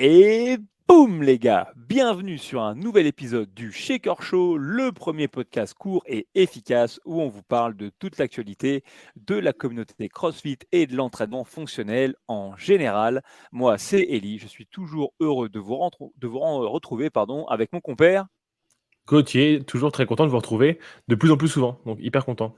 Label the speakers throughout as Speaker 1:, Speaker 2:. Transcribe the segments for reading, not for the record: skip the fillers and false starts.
Speaker 1: Et boum les gars, bienvenue sur un nouvel épisode du Shaker Show, le premier podcast court et efficace où on vous parle de toute l'actualité de la communauté CrossFit et de l'entraînement fonctionnel en général. Moi c'est Eli, je suis toujours heureux de vous retrouver avec mon compère.
Speaker 2: Gauthier, toujours très content de vous retrouver, de plus en plus souvent, donc hyper content.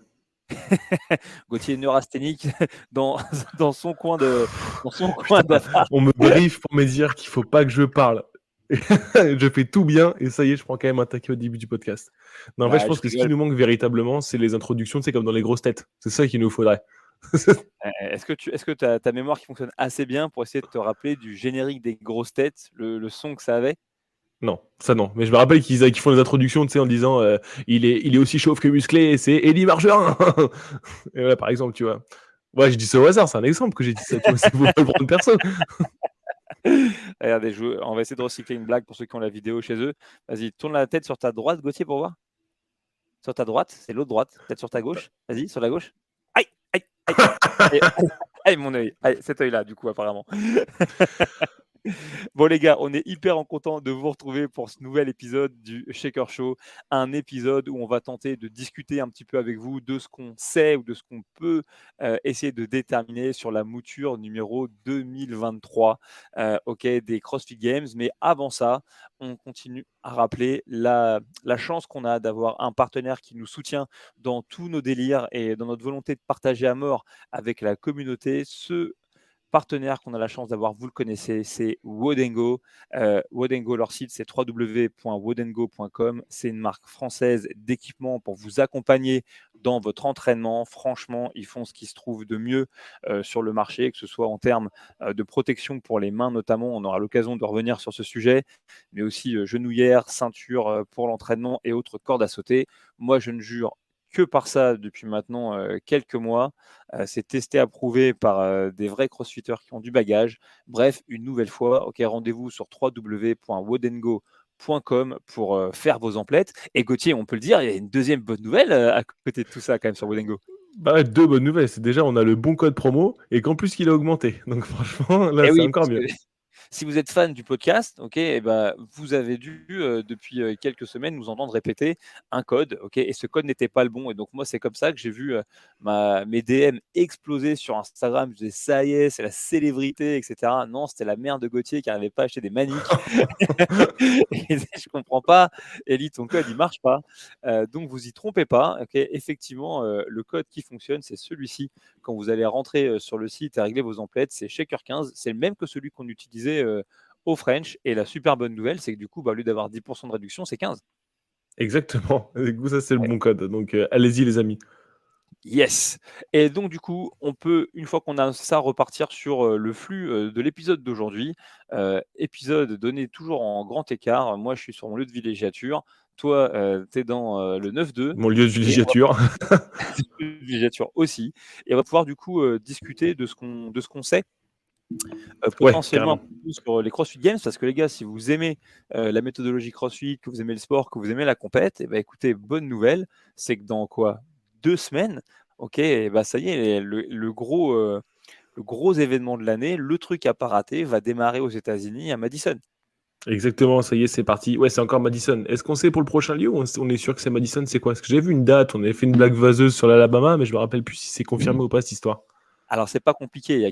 Speaker 1: Gauthier neurasthénique dans, dans son coin
Speaker 2: Putain,
Speaker 1: d'appart.
Speaker 2: on me briefe pour me dire qu'il faut pas que je parle. Je fais tout bien et ça y est, je prends quand même un taquet au début du podcast. Non, en fait, je
Speaker 1: Bah, je
Speaker 2: pense que ce qui
Speaker 1: rigole.
Speaker 2: nous manque véritablement, c'est les introductions, c'est comme dans les grosses têtes. C'est ça qu'il nous faudrait.
Speaker 1: Est-ce que tu as ta mémoire qui fonctionne assez bien pour essayer de te rappeler du générique des grosses têtes, le son que ça avait?
Speaker 2: Non, ça non. Mais je me rappelle qu'ils font les introductions, tu sais, en disant il est aussi chauve que musclé, et c'est Eddie Margerin. Et voilà, par exemple, tu vois. Ouais, je dis ça au hasard, c'est un exemple que j'ai dit ça, tu vois, c'est faut pas le prendre personne.
Speaker 1: Regardez, on va essayer de recycler une blague pour ceux qui ont la vidéo chez eux. Vas-y, tourne la tête sur ta droite, Gauthier, pour voir. Sur ta droite, c'est l'autre droite. Peut-être sur ta gauche. Vas-y, sur la gauche. Aïe, aïe, aïe. Aïe, aïe, mon œil. Aïe, cet œil-là, du coup, apparemment. Bon les gars, on est hyper content de vous retrouver pour ce nouvel épisode du Shaker Show, un épisode où on va tenter de discuter un petit peu avec vous de ce qu'on sait ou de ce qu'on peut essayer de déterminer sur la mouture numéro 2023 des CrossFit Games. Mais avant ça, on continue à rappeler la chance qu'on a d'avoir un partenaire qui nous soutient dans tous nos délires et dans notre volonté de partager à mort avec la communauté ce partenaire qu'on a la chance d'avoir, vous le connaissez, c'est Wodengo. Wodengo, leur site, c'est www.wodengo.com. C'est une marque française d'équipement pour vous accompagner dans votre entraînement. Franchement, ils font ce qui se trouve de mieux sur le marché, que ce soit en termes de protection pour les mains notamment. On aura l'occasion de revenir sur ce sujet, mais aussi genouillère, ceinture pour l'entraînement et autres cordes à sauter. Moi, je ne jure que par ça depuis maintenant quelques mois. C'est testé, approuvé par des vrais crossfitters qui ont du bagage. Bref, une nouvelle fois, rendez-vous sur www.wodengo.com pour faire vos emplettes. Et Gauthier, on peut le dire, il y a une deuxième bonne nouvelle à côté de tout ça quand même sur Wodengo.
Speaker 2: Bah ouais, deux bonnes nouvelles. C'est déjà, on a le bon code promo et qu'en plus, il a augmenté. Donc franchement, là,
Speaker 1: Eh
Speaker 2: c'est
Speaker 1: oui,
Speaker 2: encore
Speaker 1: parce que
Speaker 2: mieux.
Speaker 1: si vous êtes fan du podcast, vous avez dû depuis quelques semaines nous entendre répéter un code, et ce code n'était pas le bon. Et donc moi, c'est comme ça que j'ai vu mes DM exploser sur Instagram. Je disais ça y est, c'est la célébrité, etc. Non, c'était la mère de Gauthier qui n'arrivait pas à acheter des maniques. Et je comprends pas, Ellie, ton code il marche pas. Donc vous y trompez pas. Effectivement, le code qui fonctionne, c'est celui-ci. Quand vous allez rentrer sur le site et régler vos emplettes, c'est Shaker15. C'est le même que celui qu'on utilisait au French. Et la super bonne nouvelle, c'est que du coup, au lieu d'avoir 10% de réduction, c'est 15.
Speaker 2: Exactement. Et du coup, ça, c'est le bon code. Donc, allez-y, les amis.
Speaker 1: Yes. Et donc du coup, on peut, une fois qu'on a ça, repartir sur le flux de l'épisode d'aujourd'hui. Épisode donné toujours en grand écart. Moi, je suis sur mon lieu de villégiature. Toi, tu es dans le 9-2.
Speaker 2: Mon lieu de
Speaker 1: Et on va
Speaker 2: villégiature.
Speaker 1: villégiature aussi. Et on va pouvoir du coup discuter de ce qu'on sait
Speaker 2: Ouais,
Speaker 1: potentiellement un
Speaker 2: carrément.
Speaker 1: peu plus sur les CrossFit Games. Parce que les gars, si vous aimez la méthodologie CrossFit, que vous aimez le sport, que vous aimez la compète, et écoutez, bonne nouvelle, c'est que dans quoi 2 semaines, ça y est, le gros événement de l'année, le truc à pas rater, va démarrer aux États-Unis à Madison.
Speaker 2: Exactement, ça y est, c'est parti. Ouais, c'est encore Madison. Est-ce qu'on sait pour le prochain lieu ou on est sûr que c'est Madison? C'est quoi? Parce que j'ai vu une date, on avait fait une blague vaseuse sur l'Alabama, mais je me rappelle plus si c'est confirmé ou pas cette histoire.
Speaker 1: Alors, c'est pas compliqué. Il y a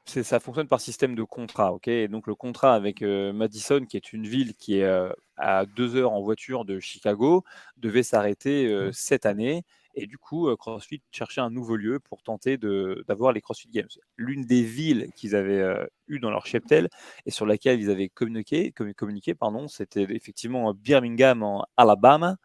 Speaker 1: ça fonctionne par système de contrat, Et donc, le contrat avec Madison, qui est une ville qui est à 2 heures en voiture de Chicago, devait s'arrêter cette année. Et du coup, CrossFit cherchait un nouveau lieu pour tenter d'avoir les CrossFit Games. L'une des villes qu'ils avaient eu dans leur cheptel et sur laquelle ils avaient communiqué, c'était effectivement Birmingham en Alabama.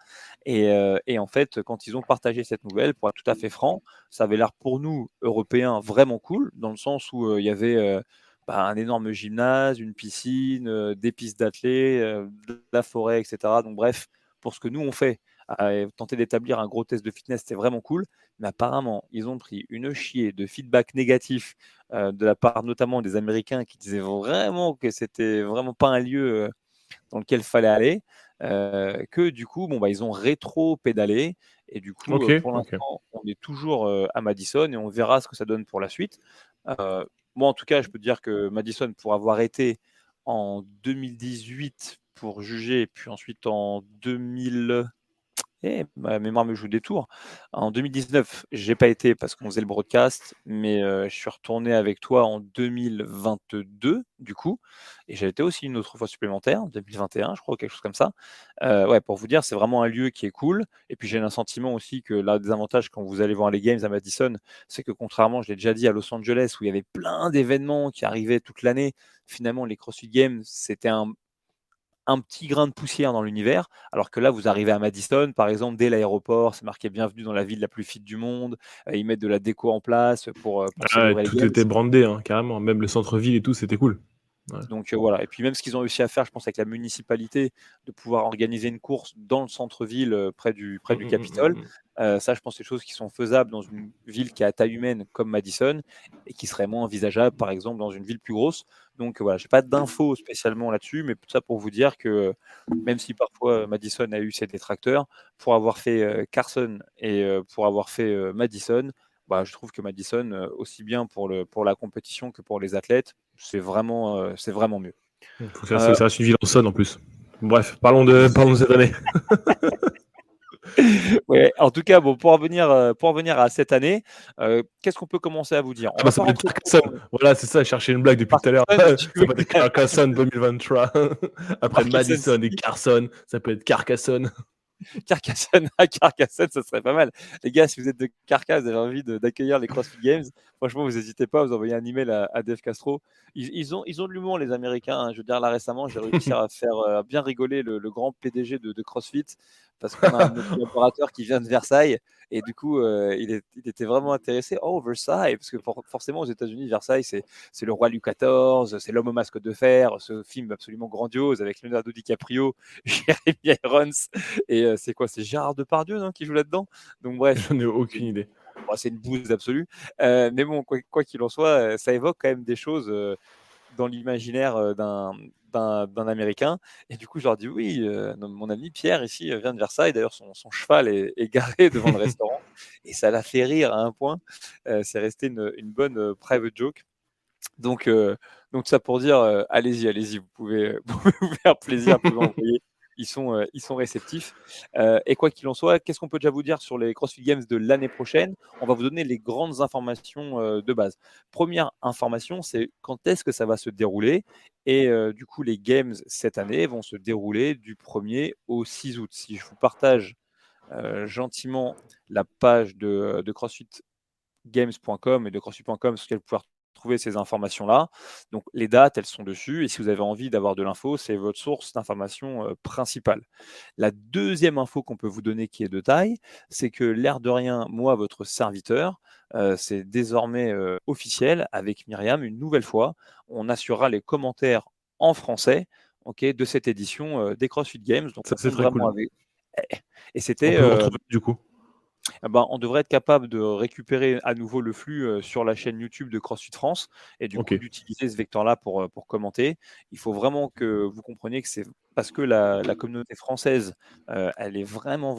Speaker 1: Et en fait, quand ils ont partagé cette nouvelle, pour être tout à fait franc, ça avait l'air pour nous, Européens, vraiment cool, dans le sens où il y avait un énorme gymnase, une piscine, des pistes d'athlée, de la forêt, etc. Donc bref, pour ce que nous on fait, tenter d'établir un gros test de fitness, c'était vraiment cool. Mais apparemment, ils ont pris une chier de feedback négatif de la part notamment des Américains qui disaient vraiment que c'était vraiment pas un lieu dans lequel il fallait aller, que du coup, ils ont rétro-pédalé. Et du coup,
Speaker 2: Ok,
Speaker 1: pour
Speaker 2: ok.
Speaker 1: l'instant, on est toujours à Madison et on verra ce que ça donne pour la suite. moi, en tout cas, je peux te dire que Madison, pour avoir été en 2018 pour juger, puis ensuite en 2000, ma mémoire me joue des tours. En 2019, j'ai pas été parce qu'on faisait le broadcast, mais je suis retourné avec toi en 2022, du coup, et j'ai été aussi une autre fois supplémentaire, 2021, je crois, ou quelque chose comme ça. Ouais, pour vous dire, c'est vraiment un lieu qui est cool. Et puis j'ai un sentiment aussi que l'un des avantages quand vous allez voir les games à Madison, c'est que contrairement, je l'ai déjà dit, à Los Angeles, où il y avait plein d'événements qui arrivaient toute l'année, finalement, les CrossFit Games, c'était un petit grain de poussière dans l'univers, alors que là, vous arrivez à Madison, par exemple, dès l'aéroport, c'est marqué bienvenue dans la ville la plus fit du monde. Ils mettent de la déco en place pour
Speaker 2: Ah,
Speaker 1: célébrer les
Speaker 2: tout
Speaker 1: games.
Speaker 2: était brandé, hein, carrément. Même le centre-ville et tout, c'était cool. Ouais.
Speaker 1: Donc voilà. Et puis même ce qu'ils ont réussi à faire, je pense, avec la municipalité, de pouvoir organiser une course dans le centre-ville, près du Capitole,
Speaker 2: Mm.
Speaker 1: ça, je pense, c'est des choses qui sont faisables dans une ville qui a taille humaine comme Madison et qui seraient moins envisageables, par exemple, dans une ville plus grosse. Donc voilà, j'ai pas d'infos spécialement là-dessus, mais tout ça pour vous dire que même si parfois Madison a eu ses détracteurs, pour avoir fait Carson et pour avoir fait Madison, bah, je trouve que Madison, aussi bien pour la compétition que pour les athlètes, c'est vraiment mieux.
Speaker 2: Faut que
Speaker 1: Euh,
Speaker 2: ça reste une ville en sonne en plus. Bref, parlons de cette année.
Speaker 1: ouais, en tout cas, bon, pour en venir à cette année, qu'est-ce qu'on peut commencer à vous dire? On
Speaker 2: Ah bah
Speaker 1: va
Speaker 2: ça
Speaker 1: pas
Speaker 2: peut être
Speaker 1: rentrer trop
Speaker 2: Carcassonne. Voilà, c'est ça, je cherchais une blague depuis tout à l'heure.
Speaker 1: Carson, tu
Speaker 2: Ça
Speaker 1: veux
Speaker 2: peut être Carcassonne 2023. Après
Speaker 1: Carcassonne
Speaker 2: Madison et
Speaker 1: City,
Speaker 2: Carson, ça peut être Carcassonne.
Speaker 1: Carcassonne à Carcassonne, ça serait pas mal. Les gars, si vous êtes de Carcasse, vous avez envie d'accueillir les CrossFit Games, franchement, vous n'hésitez pas, vous envoyez un email à Dave Castro. Ils ont de l'humour, les Américains, hein. Je veux dire, là récemment, j'ai réussi à faire bien rigoler le grand PDG de CrossFit parce qu'on a un de nos collaborateurs qui vient de Versailles et du coup, il était vraiment intéressé. Oh, Versailles, parce que forcément, aux États-Unis, Versailles, c'est le roi Louis XIV, c'est l'homme au masque de fer, ce film absolument grandiose avec Leonardo DiCaprio, Jeremy Irons. Et c'est quoi? C'est Gérard Depardieu, non, qui joue là-dedans? Donc bref,
Speaker 2: J'en ai aucune idée.
Speaker 1: c'est une bouse absolue. Mais bon, quoi qu'il en soit, ça évoque quand même des choses dans l'imaginaire d'un Américain. Et du coup, je leur dis oui, mon ami Pierre ici vient de Versailles. D'ailleurs, son cheval est garé devant le restaurant. Et ça l'a fait rire à un point. C'est resté une bonne private joke. Donc, euh, donc ça pour dire, allez-y, vous pouvez, vous pouvez vous faire plaisir, vous pouvez envoyer. Ils sont réceptifs. Et quoi qu'il en soit, qu'est-ce qu'on peut déjà vous dire sur les CrossFit Games de l'année prochaine? On va vous donner les grandes informations de base. Première information, c'est quand est-ce que ça va se dérouler. Et du coup, les Games cette année vont se dérouler du 1er au 6 août. Si je vous partage gentiment la page de CrossFitGames.com et de CrossFit.com sur laquelle vous pouvez trouver ces informations-là. Donc les dates, elles sont dessus. Et si vous avez envie d'avoir de l'info, c'est votre source d'information principale. La deuxième info qu'on peut vous donner qui est de taille, c'est que l'air de rien, moi, votre serviteur, c'est désormais officiel avec Myriam. Une nouvelle fois, on assurera les commentaires en français, ok, de cette édition des CrossFit Games. Donc
Speaker 2: Ça,
Speaker 1: on
Speaker 2: c'est
Speaker 1: compte
Speaker 2: très
Speaker 1: vraiment
Speaker 2: cool.
Speaker 1: avec. Et
Speaker 2: On
Speaker 1: c'était
Speaker 2: peut vous retrouver du coup.
Speaker 1: ben, on devrait être capable de récupérer à nouveau le flux sur la chaîne YouTube de CrossFit France et du
Speaker 2: Ok.
Speaker 1: coup d'utiliser ce vecteur-là pour commenter. Il faut vraiment que vous compreniez que c'est parce que la communauté française, elle est vraiment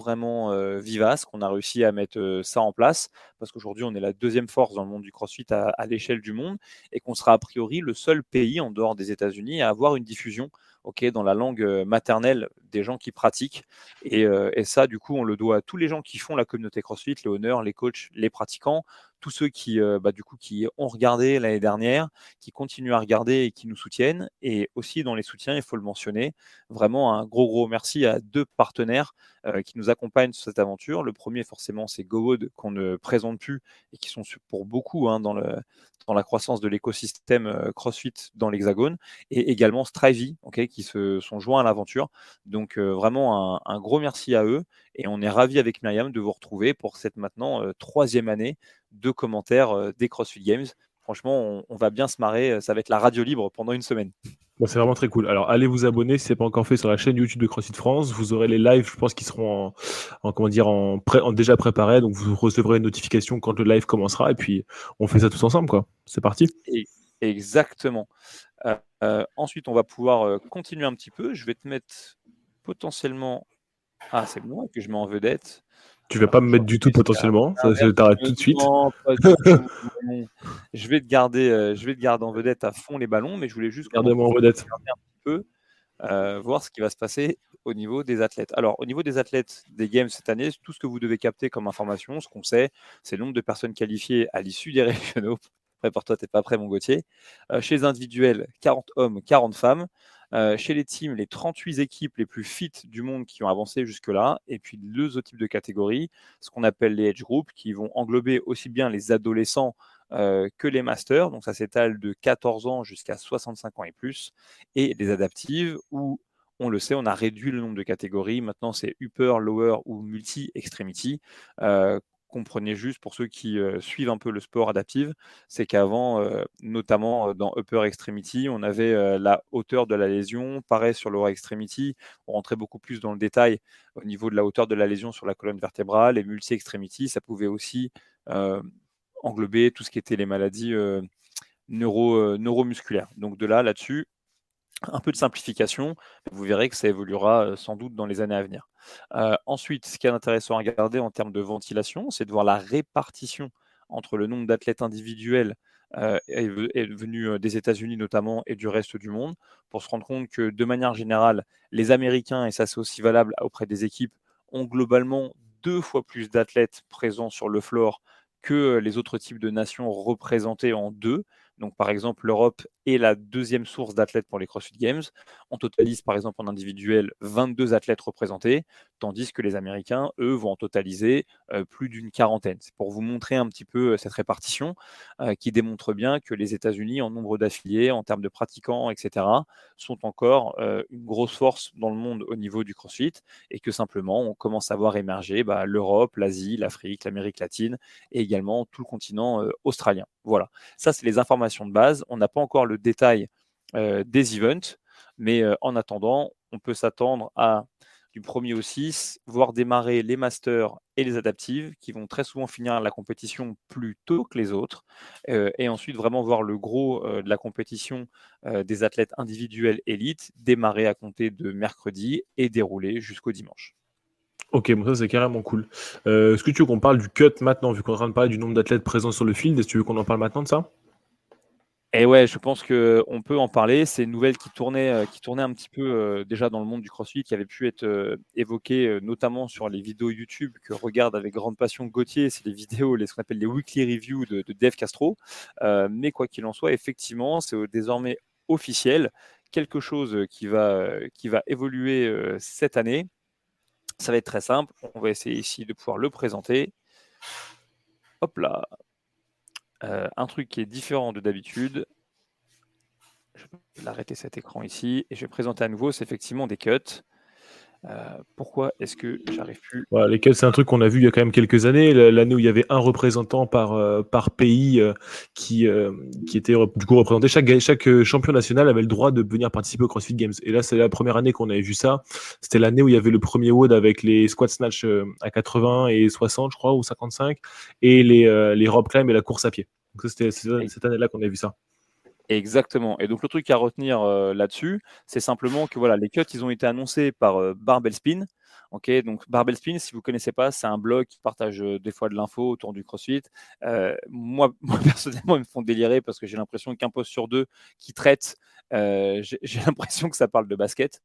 Speaker 1: vivace qu'on a réussi à mettre ça en place. Parce qu'aujourd'hui, on est la deuxième force dans le monde du CrossFit à l'échelle du monde et qu'on sera a priori le seul pays en dehors des États-Unis à avoir une diffusion, ok, dans la langue maternelle des gens qui pratiquent. Et ça, du coup, on le doit à tous les gens qui font la communauté CrossFit, les honneurs, les coachs, les pratiquants, tous ceux qui, du coup, qui ont regardé l'année dernière, qui continuent à regarder et qui nous soutiennent. Et aussi, dans les soutiens, il faut le mentionner, vraiment un gros merci à deux partenaires qui nous accompagnent sur cette aventure. Le premier, forcément, c'est GoWood, qu'on ne présente plus et qui sont pour beaucoup dans la croissance de l'écosystème CrossFit dans l'Hexagone, et également Strivey, qui se sont joints à l'aventure. Donc vraiment un gros merci à eux et on est ravis avec Myriam de vous retrouver pour cette maintenant troisième année de commentaires des CrossFit Games. Franchement, on va bien se marrer, ça va être la radio libre pendant une semaine.
Speaker 2: Bon, c'est vraiment très cool. Alors, allez vous abonner si ce n'est pas encore fait sur la chaîne YouTube de CrossFit France. Vous aurez les lives, je pense, qui seront comment dire, déjà préparés. Donc, vous recevrez une notification quand le live commencera. Et puis, on fait ça tous ensemble, quoi. C'est parti.
Speaker 1: Et, exactement. Ensuite, on va pouvoir continuer un petit peu. Je vais te mettre potentiellement. Ah, c'est moi que je mets en vedette.
Speaker 2: Tu vas pas me
Speaker 1: Je
Speaker 2: mettre du tout
Speaker 1: réfléchis à
Speaker 2: potentiellement, ça je t'arrête tout de suite.
Speaker 1: non, pas du tout, non. Je vais te garder en vedette à fond les ballons, mais je voulais juste qu'on en
Speaker 2: Gardez-moi en
Speaker 1: profite pour
Speaker 2: vedette.
Speaker 1: regarder un petit peu, voir ce qui va se passer au niveau des athlètes. Alors, au niveau des athlètes des games cette année, tout ce que vous devez capter comme information, ce qu'on sait, c'est le nombre de personnes qualifiées à l'issue des régionaux. Prépare-toi, t'es pas prêt, mon Gauthier. Chez les individuels, 40 hommes, 40 femmes. Chez les teams, les 38 équipes les plus fit du monde qui ont avancé jusque-là. Et puis deux autres types de catégories, ce qu'on appelle les age groups, qui vont englober aussi bien les adolescents que les masters. Donc ça s'étale de 14 ans jusqu'à 65 ans et plus. Et les adaptives, où on le sait, on a réduit le nombre de catégories. Maintenant, c'est upper, lower ou multi-extremity. Comprenez juste pour ceux qui suivent un peu le sport adaptif, c'est qu'avant, notamment dans upper extremity, on avait la hauteur de la lésion. Pareil sur lower extremity, on rentrait beaucoup plus dans le détail au niveau de la hauteur de la lésion sur la colonne vertébrale. Et multi-extremity, ça pouvait aussi euh, englober tout ce qui était les maladies neuromusculaires. Donc de là, là-dessus, un peu de simplification, vous verrez que ça évoluera sans doute dans les années à venir. Ensuite, ce qui est intéressant à regarder en termes de ventilation, c'est de voir la répartition entre le nombre d'athlètes individuels est venu des États-Unis notamment et du reste du monde, pour se rendre compte que de manière générale, les Américains, et ça c'est aussi valable auprès des équipes, ont globalement 2 fois plus d'athlètes présents sur le floor que les autres types de nations représentées en deux. Donc, par exemple, l'Europe est la deuxième source d'athlètes pour les CrossFit Games. On totalise, par exemple, en individuel, 22 athlètes représentés, tandis que les Américains, eux, vont en totaliser plus d'une quarantaine. C'est pour vous montrer un petit peu cette répartition qui démontre bien que les États-Unis, en nombre d'affiliés, en termes de pratiquants, etc., sont encore une grosse force dans le monde au niveau du CrossFit et que simplement, on commence à voir émerger l'Europe, l'Asie, l'Afrique, l'Amérique latine et également tout le continent australien. Voilà. Ça, c'est les informations de base. On n'a pas encore le détail des events, mais en attendant, on peut s'attendre à du 1er au 6, voir démarrer les masters et les adaptives qui vont très souvent finir la compétition plus tôt que les autres et ensuite vraiment voir le gros de la compétition des athlètes individuels élites démarrer à compter de mercredi et dérouler jusqu'au dimanche.
Speaker 2: Ok, bon ça c'est carrément cool. Est-ce que tu veux qu'on parle du cut maintenant, vu qu'on est en train de parler du nombre d'athlètes présents sur le field, est-ce que tu veux qu'on en parle maintenant de ça?
Speaker 1: Et ouais, je pense qu'on peut en parler. C'est une nouvelle qui tournait un petit peu déjà dans le monde du CrossFit, qui avait pu être évoquée notamment sur les vidéos YouTube que regarde avec grande passion Gauthier. C'est les vidéos, ce qu'on appelle les weekly reviews de Dave Castro. Mais quoi qu'il en soit, effectivement, c'est désormais officiel. Quelque chose qui va évoluer cette année. Ça va être très simple. On va essayer ici de pouvoir le présenter. Hop là. Un truc qui est différent de d'habitude. Je vais arrêter cet écran ici et je vais présenter à nouveau, c'est effectivement des cuts. Pourquoi est-ce que j'arrive plus?
Speaker 2: Voilà, les cuts, c'est un truc qu'on a vu il y a quand même quelques années, l'année où il y avait un représentant par pays qui était du coup représenté. Chaque champion national avait le droit de venir participer au CrossFit Games. Et là, c'est la première année qu'on avait vu ça. C'était l'année où il y avait le premier WOD avec les squat snatch à 80 et 60, je crois, ou 55, et les rope climb et la course à pied. Donc ça, c'était cette année-là qu'on a vu ça.
Speaker 1: Exactement. Et donc le truc à retenir là-dessus, c'est simplement que voilà, les cuts, ils ont été annoncés par Barbell Spin. Ok, donc Barbell Spin, si vous ne connaissez pas, c'est un blog qui partage des fois de l'info autour du CrossFit. Moi, personnellement, ils me font délirer parce que j'ai l'impression qu'un post sur deux qui traite, j'ai l'impression que ça parle de basket.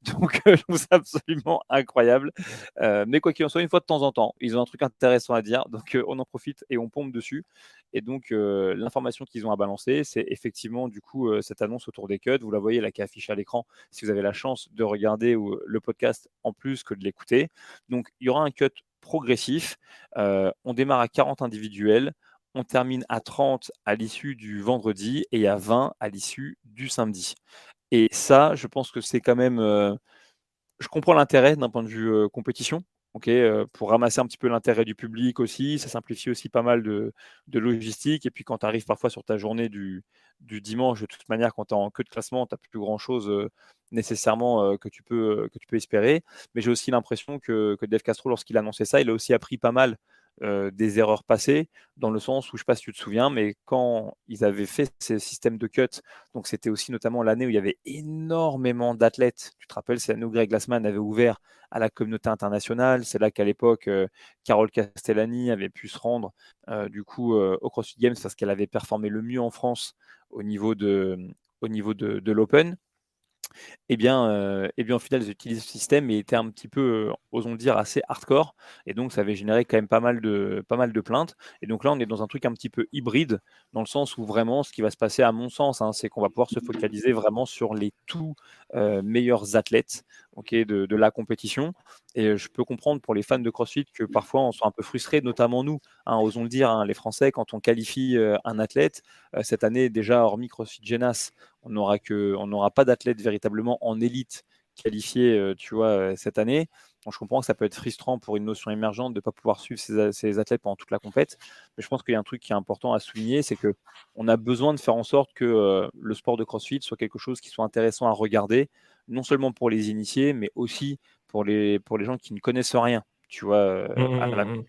Speaker 1: Donc, je trouve ça absolument incroyable. Mais quoi qu'il en soit, une fois de temps en temps, ils ont un truc intéressant à dire. Donc, on en profite et on pompe dessus. Et donc, l'information qu'ils ont à balancer, c'est effectivement, du coup, cette annonce autour des cuts. Vous la voyez là qui est affichée à l'écran si vous avez la chance de regarder le podcast en plus que de l'écouter. Donc, il y aura un cut progressif. On démarre à 40 individuels. On termine à 30 à l'issue du vendredi et à 20 à l'issue du samedi. Et ça, je pense que c'est quand même. Je comprends l'intérêt d'un point de vue compétition. Ok, pour ramasser un petit peu l'intérêt du public aussi, ça simplifie aussi pas mal de logistique. Et puis quand tu arrives parfois sur ta journée du dimanche, de toute manière, quand tu es en queue de classement, tu n'as plus grand-chose nécessairement que tu peux espérer. Mais j'ai aussi l'impression que Dave Castro, lorsqu'il a annoncé ça, il a aussi appris pas mal des erreurs passées, dans le sens où, je ne sais pas si tu te souviens, mais quand ils avaient fait ces systèmes de cut, donc c'était aussi notamment l'année où il y avait énormément d'athlètes. Tu te rappelles, c'est l'année où Greg Glassman avait ouvert à la communauté internationale. C'est là qu'à l'époque, Carole Castellani avait pu se rendre au CrossFit Games parce qu'elle avait performé le mieux en France au niveau de l'Open. Au final, ils utilisent ce système et était un petit peu, osons dire, assez hardcore. Et donc, ça avait généré quand même pas mal de plaintes. Et donc là, on est dans un truc un petit peu hybride, dans le sens où vraiment, ce qui va se passer, à mon sens, c'est qu'on va pouvoir se focaliser vraiment sur les tout meilleurs athlètes, de la compétition. Et je peux comprendre pour les fans de CrossFit que parfois, on soit un peu frustrés, notamment nous, osons le dire, les Français, quand on qualifie un athlète. Cette année, déjà, hormis CrossFit Genas, on n'aura pas d'athlètes véritablement en élite qualifiés, cette année. Donc, je comprends que ça peut être frustrant pour une notion émergente de ne pas pouvoir suivre ces athlètes pendant toute la compète. Mais je pense qu'il y a un truc qui est important à souligner, c'est qu'on a besoin de faire en sorte que le sport de CrossFit soit quelque chose qui soit intéressant à regarder, non seulement pour les initiés, mais aussi pour les gens qui ne connaissent rien, à la compétition.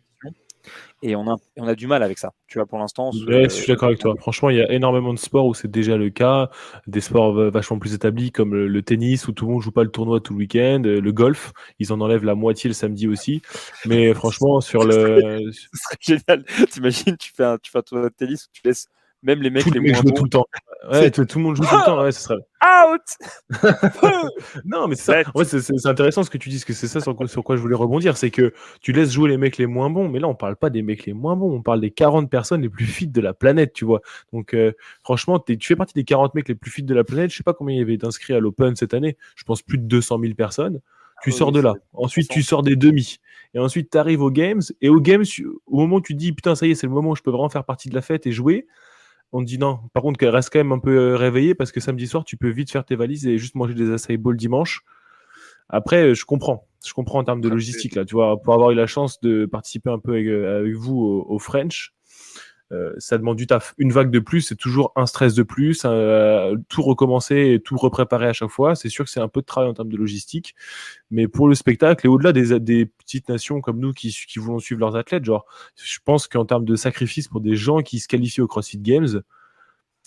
Speaker 1: Et on a du mal avec ça, pour l'instant.
Speaker 2: Ouais, je suis d'accord avec toi. Franchement, il y a énormément de sports où c'est déjà le cas. Des sports vachement plus établis comme le tennis où tout le monde joue pas le tournoi tout le week-end. Le golf, ils en enlèvent la moitié le samedi aussi. Mais franchement, sur le
Speaker 1: Ce serait génial. T'imagines, tu fais un tournoi de tennis où tu laisses même les
Speaker 2: tous
Speaker 1: mecs les
Speaker 2: les mecs
Speaker 1: moins
Speaker 2: jouent tout
Speaker 1: bons.
Speaker 2: le temps. Ouais,
Speaker 1: C'est
Speaker 2: tout le monde joue tout le temps. Ouais, ce serait.
Speaker 1: out.
Speaker 2: Non, mais c'est ça.
Speaker 1: Let.
Speaker 2: En fait, c'est intéressant ce que tu dis, parce que c'est ça sur quoi je voulais rebondir. C'est que tu laisses jouer les mecs les moins bons, mais là, on parle pas des mecs les moins bons, on parle des 40 personnes les plus fit de la planète, tu vois. Donc, franchement, tu fais partie des 40 mecs les plus fit de la planète. Je sais pas combien il y avait d'inscrits à l'Open cette année. Je pense plus de 200 000 personnes. Tu
Speaker 1: Oui,
Speaker 2: sors
Speaker 1: oui,
Speaker 2: de
Speaker 1: ça
Speaker 2: là.
Speaker 1: doit être
Speaker 2: Ensuite,
Speaker 1: 100%.
Speaker 2: tu sors des demi. Et ensuite, tu arrives aux Games. Et aux Games, au moment où tu te dis, putain, ça y est, c'est le moment où je peux vraiment faire partie de la fête et jouer, on te dit non. Par contre, qu'elle reste quand même un peu réveillée parce que samedi soir, tu peux vite faire tes valises et juste manger des acai bowls dimanche. Après, je comprends. Je comprends en termes de
Speaker 1: Après, c'est-
Speaker 2: logistique. Là, tu vois, pour avoir eu la chance de participer un peu avec vous au French, ça demande du taf. Une vague de plus, c'est toujours un stress de plus. Tout recommencer et tout repréparer à chaque fois. C'est sûr que c'est un peu de travail en termes de logistique. Mais pour le spectacle, et au-delà des petites nations comme nous qui voulons suivre leurs athlètes, genre, je pense qu'en termes de sacrifice pour des gens qui se qualifient au CrossFit Games,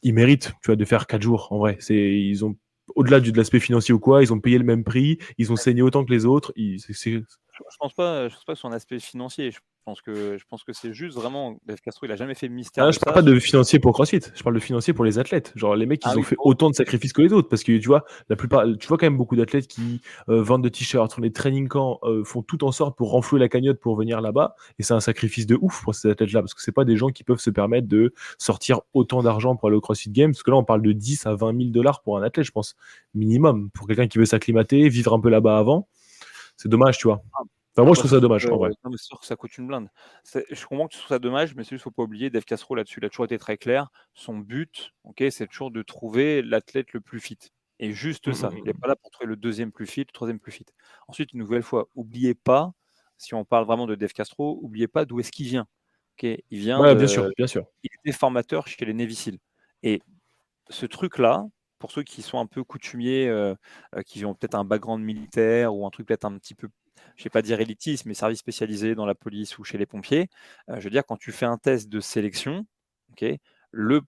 Speaker 2: ils méritent, tu vois, de faire 4 jours. En vrai, ils ont au-delà de l'aspect financier ou quoi, ils ont payé le même prix, ils ont saigné autant que les autres.
Speaker 1: Je pense pas que ce soit un aspect financier. Je pense que c'est juste vraiment. Dave Castro, il a jamais fait mystère
Speaker 2: Ah,
Speaker 1: de
Speaker 2: je parle
Speaker 1: ça.
Speaker 2: pas de financier pour CrossFit, je parle de financier pour les athlètes. Genre les mecs,
Speaker 1: Ah
Speaker 2: ils ont
Speaker 1: oui,
Speaker 2: fait
Speaker 1: pour eux.
Speaker 2: autant de sacrifices que les autres parce que tu vois, la plupart, tu vois quand même beaucoup d'athlètes qui vendent des t-shirts, font des training camps, font tout en sorte pour renflouer la cagnotte pour venir là-bas. Et c'est un sacrifice de ouf pour ces athlètes-là parce que c'est pas des gens qui peuvent se permettre de sortir autant d'argent pour aller au CrossFit Games. Parce que là, on parle de 10 à 20 000 dollars pour un athlète, je pense, minimum. Pour quelqu'un qui veut s'acclimater, vivre un peu là-bas avant, c'est dommage, tu vois. Enfin, moi,
Speaker 1: Ah
Speaker 2: je
Speaker 1: bah,
Speaker 2: trouve ça
Speaker 1: surtout
Speaker 2: dommage,
Speaker 1: que,
Speaker 2: en vrai.
Speaker 1: non, mais c'est sûr que ça coûte une blinde. Je comprends que ce soit dommage, mais c'est juste, faut pas oublier, Dave Castro là-dessus, il a toujours été très clair. Son but, c'est toujours de trouver l'athlète le plus fit. Et juste
Speaker 2: Mm,
Speaker 1: ça.
Speaker 2: mm,
Speaker 1: Il n'est
Speaker 2: mm.
Speaker 1: pas là pour trouver le deuxième plus fit, le troisième plus fit. Ensuite, une nouvelle fois, oubliez pas, si on parle vraiment de Dave Castro, oubliez pas d'où est-ce qu'il vient. Il vient
Speaker 2: Ouais, bien sûr,
Speaker 1: de,
Speaker 2: bien sûr.
Speaker 1: il était formateur chez les Navy Seals. Et ce truc-là, pour ceux qui sont un peu coutumiers, qui ont peut-être un background militaire ou un truc peut-être un petit peu, je ne vais pas dire élitiste, mais service spécialisé dans la police ou chez les pompiers, je veux dire, quand tu fais un test de sélection, ok, le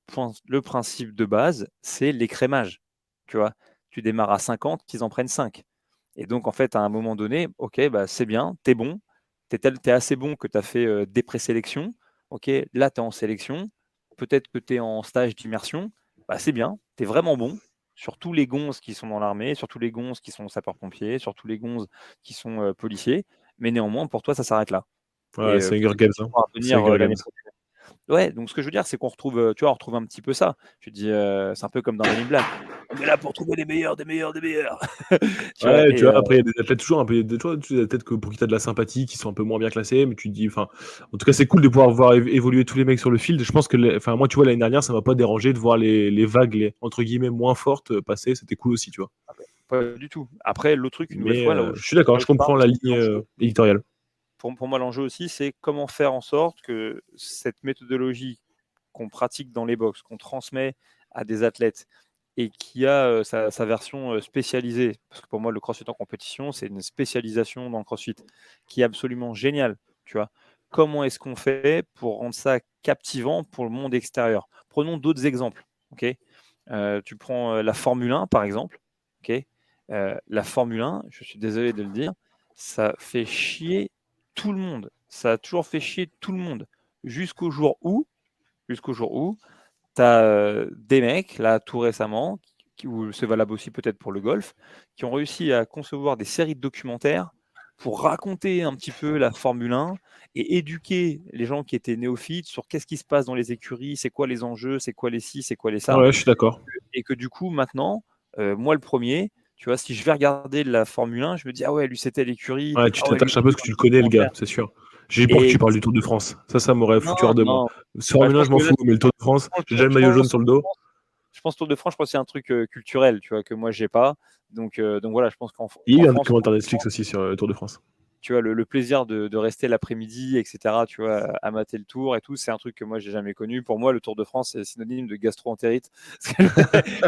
Speaker 1: principe de base, c'est l'écrémage. Tu vois, tu démarres à 50, ils en prennent 5. Et donc, en fait, à un moment donné, ok, bah, c'est bien, tu es bon, tu es assez bon que tu as fait des présélections. Ok, là, tu es en sélection, peut-être que tu es en stage d'immersion, bah, c'est bien, tu es vraiment bon sur tous les gonzes qui sont dans l'armée, sur tous les gonzes qui sont sapeurs-pompiers, sur tous les gonzes qui sont policiers, mais néanmoins, pour toi, ça s'arrête là. Et
Speaker 2: Ouais, c'est Hunger
Speaker 1: peut-être que
Speaker 2: Games,
Speaker 1: tu
Speaker 2: hein.
Speaker 1: pourras
Speaker 2: C'est
Speaker 1: venir
Speaker 2: Hunger Games.
Speaker 1: l'année prochaine. Ouais, donc ce que je veux dire, c'est qu'on retrouve, on retrouve un petit peu ça. Je dis, c'est un peu comme dans Men in Black. On est là pour trouver les meilleurs, des meilleurs, des meilleurs. Tu vois,
Speaker 2: Ouais, tu
Speaker 1: et
Speaker 2: vois, après, il y a des athlètes toujours un peu, tu vois, des athlètes pour qui t'as de la sympathie, qui sont un peu moins bien classés, mais tu te dis, enfin, en tout cas, c'est cool de pouvoir voir évoluer tous les mecs sur le field. Je pense que, enfin, moi, tu vois, l'année dernière, ça m'a pas dérangé de voir les vagues, entre guillemets, moins fortes passer. C'était cool aussi, tu vois.
Speaker 1: pas du tout. Après, l'autre truc, une nouvelle
Speaker 2: Mais
Speaker 1: fois,
Speaker 2: je suis d'accord,
Speaker 1: là où
Speaker 2: je
Speaker 1: je parle,
Speaker 2: comprends la
Speaker 1: c'est
Speaker 2: ligne
Speaker 1: que l'enjeu,
Speaker 2: éditoriale.
Speaker 1: pour moi, l'enjeu aussi, c'est comment faire en sorte que cette méthodologie qu'on pratique dans les box, qu'on transmet à des athlètes et qui a sa version spécialisée, parce que pour moi, le CrossFit en compétition, c'est une spécialisation dans le CrossFit qui est absolument géniale, tu vois. comment est-ce qu'on fait pour rendre ça captivant pour le monde extérieur. Prenons d'autres exemples. Okay, tu prends la Formule 1, par exemple. Okay, la Formule 1, je suis désolé de le dire, ça fait chier tout le monde. Ça a toujours fait chier tout le monde. Jusqu'au jour où tu as des mecs, là, tout récemment, ou c'est valable aussi peut-être pour le golf, qui ont réussi à concevoir des séries de documentaires pour raconter un petit peu la Formule 1 et éduquer les gens qui étaient néophytes sur qu'est-ce qui se passe dans les écuries, c'est quoi les enjeux, c'est quoi les ci, c'est quoi les ça.
Speaker 2: Ouais, je suis d'accord.
Speaker 1: Et que du coup, maintenant, moi le premier, tu vois, si je vais regarder la Formule 1, je me dis, ah ouais, lui c'était l'écurie,
Speaker 2: Ouais, tu
Speaker 1: ah ouais, lui
Speaker 2: t'attaches un peu
Speaker 1: c'était
Speaker 2: parce que
Speaker 1: un
Speaker 2: tu le connais, le gars,
Speaker 1: documentaire.
Speaker 2: c'est sûr. J'ai peur que
Speaker 1: Et
Speaker 2: tu parles du Tour de France. Ça m'aurait
Speaker 1: non,
Speaker 2: foutu hors de moi.
Speaker 1: non, bah,
Speaker 2: Formule 1, je m'en fous, mais le Tour de France, j'ai déjà le
Speaker 1: je
Speaker 2: maillot jaune
Speaker 1: pense
Speaker 2: sur le dos.
Speaker 1: je pense Tour de France, je pense que c'est un truc culturel, tu vois, que moi j'ai pas. Donc voilà, je pense
Speaker 2: Il y a
Speaker 1: qu'en
Speaker 2: eu un
Speaker 1: France,
Speaker 2: documentaire Netflix aussi sur le Tour de France.
Speaker 1: tu vois, le plaisir de rester l'après-midi, etc., tu vois, à mater le Tour et tout, c'est un truc que moi j'ai jamais connu. Pour moi, le Tour de France, c'est synonyme de gastro-entérite. Genre,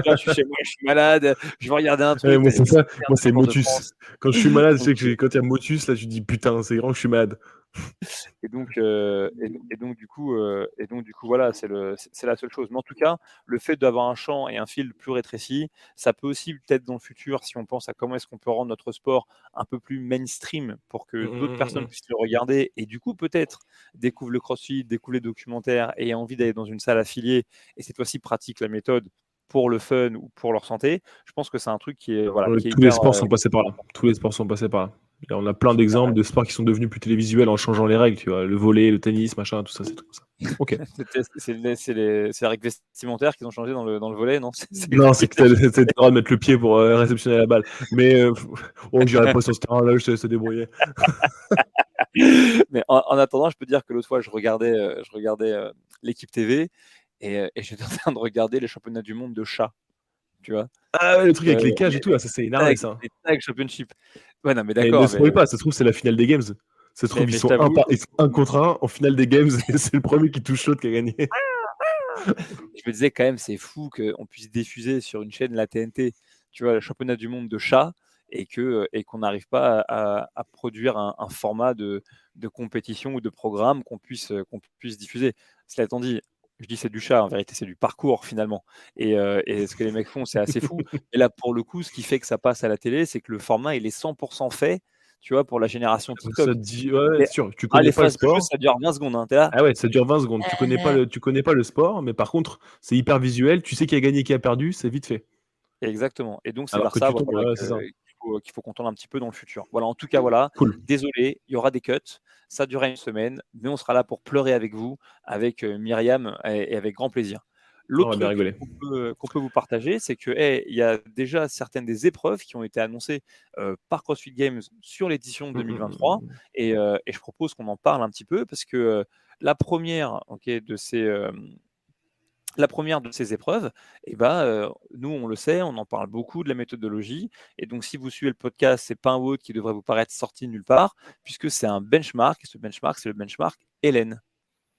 Speaker 1: je suis chez moi, je suis malade, je vais regarder un
Speaker 2: Ouais,
Speaker 1: truc,
Speaker 2: moi,
Speaker 1: et
Speaker 2: c'est
Speaker 1: c'est
Speaker 2: ça.
Speaker 1: merde,
Speaker 2: Moi,
Speaker 1: le
Speaker 2: c'est
Speaker 1: Tour de
Speaker 2: Motus.
Speaker 1: France.
Speaker 2: Quand je suis malade, je
Speaker 1: Donc,
Speaker 2: sais que quand il y a Motus, là, tu dis putain, c'est grand que je suis malade.
Speaker 1: et donc, du coup, voilà, c'est la seule chose. Mais en tout cas, le fait d'avoir un champ et un fil plus rétréci, ça peut aussi peut-être dans le futur, si on pense à comment est-ce qu'on peut rendre notre sport un peu plus mainstream pour que d'autres personnes puissent le regarder et du coup peut-être découvrent le CrossFit, découvrent les documentaires et aient envie d'aller dans une salle affiliée et cette fois-ci pratiquent la méthode pour le fun ou pour leur santé. Je pense que c'est un truc qui est, voilà, qui est
Speaker 2: Tous les
Speaker 1: hyper
Speaker 2: sports sont passés par là. Tous les sports sont passés par là. Là, on a plein d'exemples de sports qui sont devenus plus télévisuels en changeant les règles, tu vois. Le volley, le tennis, machin, tout ça, c'est tout ça. Ok.
Speaker 1: c'est les règles vestimentaires qu'ils ont changé dans le volet, non? C'est
Speaker 2: Non, c'est que t'as le droit de mettre le pied pour réceptionner la balle. Mais on dirait pas sur ce terrain-là, je te laisse te débrouiller.
Speaker 1: Mais en attendant, je peux dire que l'autre fois, je regardais l'équipe TV et j'étais en train de regarder les championnats du monde de chat, tu vois.
Speaker 2: Ah ouais, le truc
Speaker 1: Euh,
Speaker 2: avec les cages et
Speaker 1: les,
Speaker 2: tout, là, ça c'est énervé, ça.
Speaker 1: les tags championship. Ouais, non, mais
Speaker 2: Et ne
Speaker 1: d'accord,
Speaker 2: spoil pas, ça se trouve, c'est la finale des Games. Ça se trouve,
Speaker 1: mais je t'avoue,
Speaker 2: ils sont un contre un en finale des Games et c'est le premier qui touche l'autre qui a gagné.
Speaker 1: je me disais quand même, c'est fou qu'on puisse diffuser sur une chaîne, la TNT, tu vois, le championnat du monde de chat et qu'on n'arrive pas à produire un format de compétition ou de programme qu'on puisse diffuser. Cela étant dit, je dis c'est du chat, en vérité c'est du parcours finalement. Et ce que les mecs font, c'est assez fou. Et là, pour le coup, ce qui fait que ça passe à la télé, c'est que le format, il est 100% fait, tu vois, pour la génération
Speaker 2: Ça
Speaker 1: TikTok.
Speaker 2: te dit, ouais,
Speaker 1: Les,
Speaker 2: c'est sûr, tu
Speaker 1: ah,
Speaker 2: connais
Speaker 1: les
Speaker 2: pas le
Speaker 1: phases de jeu,
Speaker 2: sport.
Speaker 1: ça dure 20 secondes. Hein, t'es là.
Speaker 2: Ah ouais, ça dure 20 secondes. Tu connais pas le sport, mais par contre, c'est hyper visuel. Tu sais qui a gagné, qui a perdu, c'est vite fait.
Speaker 1: Exactement. Et donc, c'est
Speaker 2: Alors
Speaker 1: vers
Speaker 2: que
Speaker 1: ça
Speaker 2: tu tombes,
Speaker 1: voilà,
Speaker 2: ouais, c'est ça.
Speaker 1: qu'il faut qu'on tourne un petit peu dans le futur. Voilà, en tout cas, voilà.
Speaker 2: Cool.
Speaker 1: Désolé, il y aura des cuts. Ça durera une semaine, mais on sera là pour pleurer avec vous, avec Myriam, et avec grand plaisir.
Speaker 2: On
Speaker 1: L'autre
Speaker 2: va bien
Speaker 1: truc
Speaker 2: rigoler.
Speaker 1: qu'on peut vous partager, c'est que il y a déjà certaines des épreuves qui ont été annoncées par CrossFit Games sur l'édition 2023, et je propose qu'on en parle un petit peu parce que la première, de ces épreuves, nous, on le sait, on en parle beaucoup de la méthodologie. Et donc, si vous suivez le podcast, c'est pas un autre qui devrait vous paraître sorti nulle part, puisque c'est un benchmark. Et ce benchmark, c'est le benchmark Hélène.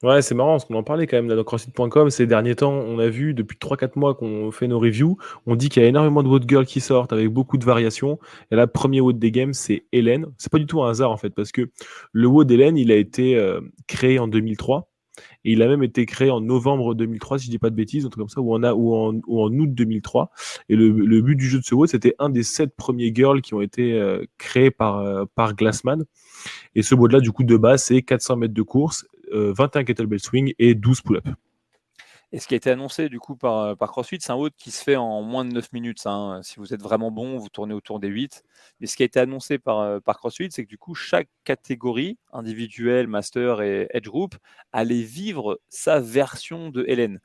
Speaker 2: Ouais, c'est marrant, parce qu'on en parlait quand même là, dans CrossFit.com ces derniers temps. On a vu depuis 3-4 mois qu'on fait nos reviews. On dit qu'il y a énormément de WOD girls qui sortent avec beaucoup de variations. Et là, premier WOD des games, c'est Hélène. C'est pas du tout un hasard en fait, parce que le WOD Hélène, il a été créé en 2003. Et il a même été créé en novembre 2003, si je dis pas de bêtises, un truc comme ça, ou en août 2003. Et le but du jeu de ce WOD, c'était un des 7 premiers girls qui ont été créés par Glassman. Et ce WOD-là, du coup, de base, c'est 400 mètres de course, 21 kettlebell swing et 12 pull-up.
Speaker 1: Et ce qui a été annoncé du coup par CrossFit, c'est un haut qui se fait en moins de 9 minutes. Hein. Si vous êtes vraiment bon, vous tournez autour des 8. Mais ce qui a été annoncé par CrossFit, c'est que du coup, chaque catégorie, individuelle, master et edge group, allait vivre sa version de Hélène.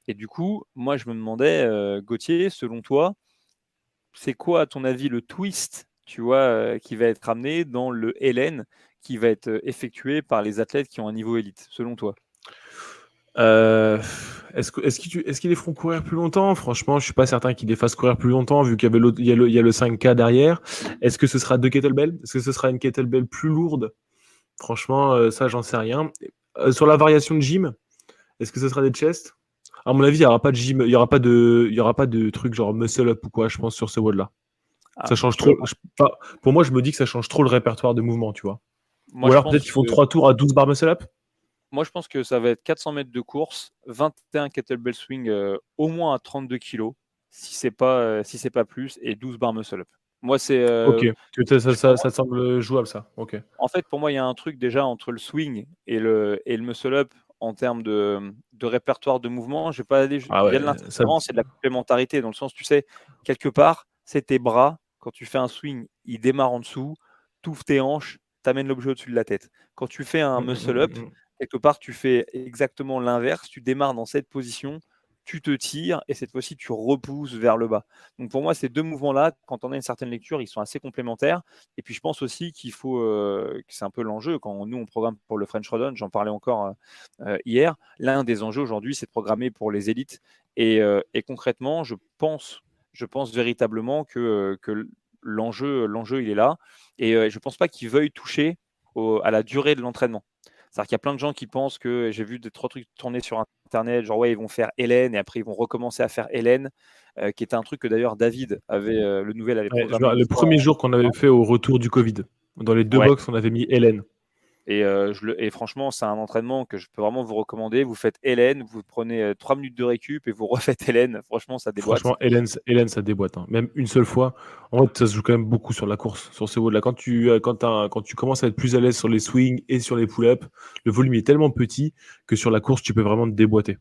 Speaker 1: Et du coup, moi, je me demandais, Gauthier, selon toi, c'est quoi, à ton avis, le twist, tu vois, qui va être amené dans le Hélène qui va être effectué par les athlètes qui ont un niveau élite, selon toi?
Speaker 2: Euh, est-ce qu'ils les feront courir plus longtemps? Franchement, je suis pas certain qu'ils les fassent courir plus longtemps, vu qu'il y avait il y a le 5K derrière. Est-ce que ce sera 2 kettlebells? Est-ce que ce sera une kettlebell plus lourde? Franchement, ça, j'en sais rien. Sur la variation de gym, est-ce que ce sera des chests? À mon avis, il y aura pas de gym, il y aura pas de truc genre muscle up ou quoi, je pense, sur ce WOD là.
Speaker 1: Ah,
Speaker 2: Ça change
Speaker 1: tu vois,
Speaker 2: trop. Pour moi, je me dis que ça change trop le répertoire de mouvement, tu vois.
Speaker 1: Moi,
Speaker 2: Ou
Speaker 1: je
Speaker 2: alors
Speaker 1: pense
Speaker 2: peut-être qu'ils font
Speaker 1: que
Speaker 2: 3 tours à 12 bar muscle up.
Speaker 1: Moi, je pense que ça va être 400 mètres de course, 21 kettlebell swing au moins à 32 kilos, si c'est pas plus, et 12 bar muscle up. Moi, c'est,
Speaker 2: Ok,
Speaker 1: pour moi,
Speaker 2: ça te semble jouable ça. Ok.
Speaker 1: en fait, pour moi, il y a un truc déjà entre le swing et le muscle up en termes de répertoire de mouvement. Je vais pas aller,
Speaker 2: Ah
Speaker 1: il y a
Speaker 2: ouais,
Speaker 1: de
Speaker 2: ça.
Speaker 1: l'interférence et de la complémentarité dans le sens, tu sais, quelque part, c'est tes bras. Quand tu fais un swing, il démarre en dessous, tu ouvres tes hanches, tu amènes l'objet au-dessus de la tête. Quand tu fais un muscle up,
Speaker 2: Mm.
Speaker 1: quelque part, tu fais exactement l'inverse. Tu démarres dans cette position, tu te tires et cette fois-ci, tu repousses vers le bas. Donc pour moi, ces deux mouvements-là, quand on a une certaine lecture, ils sont assez complémentaires. Et puis je pense aussi qu'il faut, que c'est un peu l'enjeu quand nous on programme pour le French Rodon, j'en parlais encore hier. L'un des enjeux aujourd'hui, c'est de programmer pour les élites. Et concrètement, je pense véritablement que l'enjeu, il est là. Et je ne pense pas qu'ils veuillent toucher à la durée de l'entraînement. C'est-à-dire qu'il y a plein de gens qui pensent que j'ai vu des trois trucs tourner sur Internet, genre ouais, ils vont faire Hélène et après ils vont recommencer à faire Hélène, qui était un truc que d'ailleurs David avait, le nouvel avait
Speaker 2: Ouais,
Speaker 1: programmé une
Speaker 2: le
Speaker 1: fois.
Speaker 2: premier jour qu'on avait fait au retour du Covid, dans les deux
Speaker 1: Ouais.
Speaker 2: box, on avait mis Hélène.
Speaker 1: Et franchement, c'est un entraînement que je peux vraiment vous recommander. Vous faites Hélène, vous prenez 3 minutes de récup et vous refaites Hélène. Franchement, ça déboîte.
Speaker 2: Franchement, Hélène, ça déboîte, hein. Même une seule fois. En fait, ça se joue quand même beaucoup sur la course, sur ces WOD là. Quand tu commences à être plus à l'aise sur les swings et sur les pull-ups, le volume est tellement petit que sur la course, tu peux vraiment te déboîter.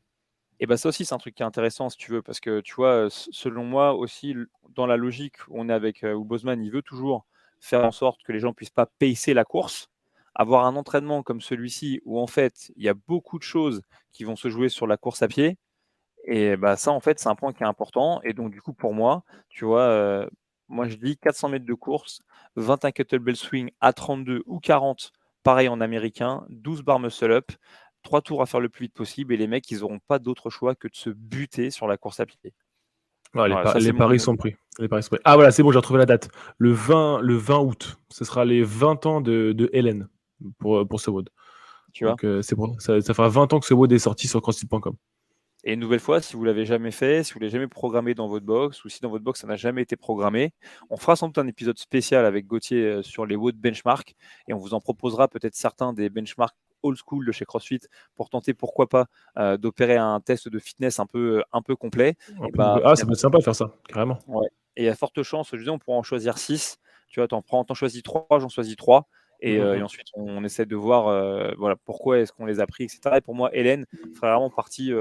Speaker 1: Et bah ça aussi, c'est un truc qui est intéressant si tu veux, parce que tu vois, selon moi aussi, dans la logique où on est avec où Bosman, il veut toujours faire en sorte que les gens puissent pas pacer la course. Avoir un entraînement comme celui-ci où en fait il y a beaucoup de choses qui vont se jouer sur la course à pied. Et bah, ça, en fait, c'est un point qui est important. Et donc, du coup, pour moi, tu vois, moi, je dis 400 mètres de course, 21 kettlebell swing à 32 ou 40, pareil en américain, 12 bar muscle up, 3 tours à faire le plus vite possible. Et les mecs, ils n'auront pas d'autre choix que de se buter sur la course à pied.
Speaker 2: Ouais,
Speaker 1: Voilà, ça,
Speaker 2: les
Speaker 1: c'est
Speaker 2: paris
Speaker 1: mon.
Speaker 2: sont pris. Les paris sont pris. Ah voilà, c'est bon, j'ai retrouvé la date. Le 20 août, ce sera les 20 ans de Hélène pour ce WOD.
Speaker 1: Tu vois.
Speaker 2: Donc c'est bon, ça fera 20 ans que ce WOD est sorti sur CrossFit.com.
Speaker 1: Et une nouvelle fois, si vous l'avez jamais fait, si vous l'avez jamais programmé dans votre box, ou si dans votre box ça n'a jamais été programmé, on fera sans doute un épisode spécial avec Gauthier sur les WOD benchmark, et on vous en proposera peut-être certains des benchmarks old school de chez CrossFit pour tenter, pourquoi pas, d'opérer un test de fitness un peu complet. Et bah,
Speaker 2: Ah, ça peut être sympa de faire ça, carrément.
Speaker 1: ouais. Et il y a forte chance, je disais, on pourra en choisir 6. Tu vois, t'en choisis 3, j'en choisis 3. Et
Speaker 2: Mm.
Speaker 1: ensuite, on essaie de voir voilà, pourquoi est-ce qu'on les a pris, etc. Et pour moi, Hélène ferait vraiment partie.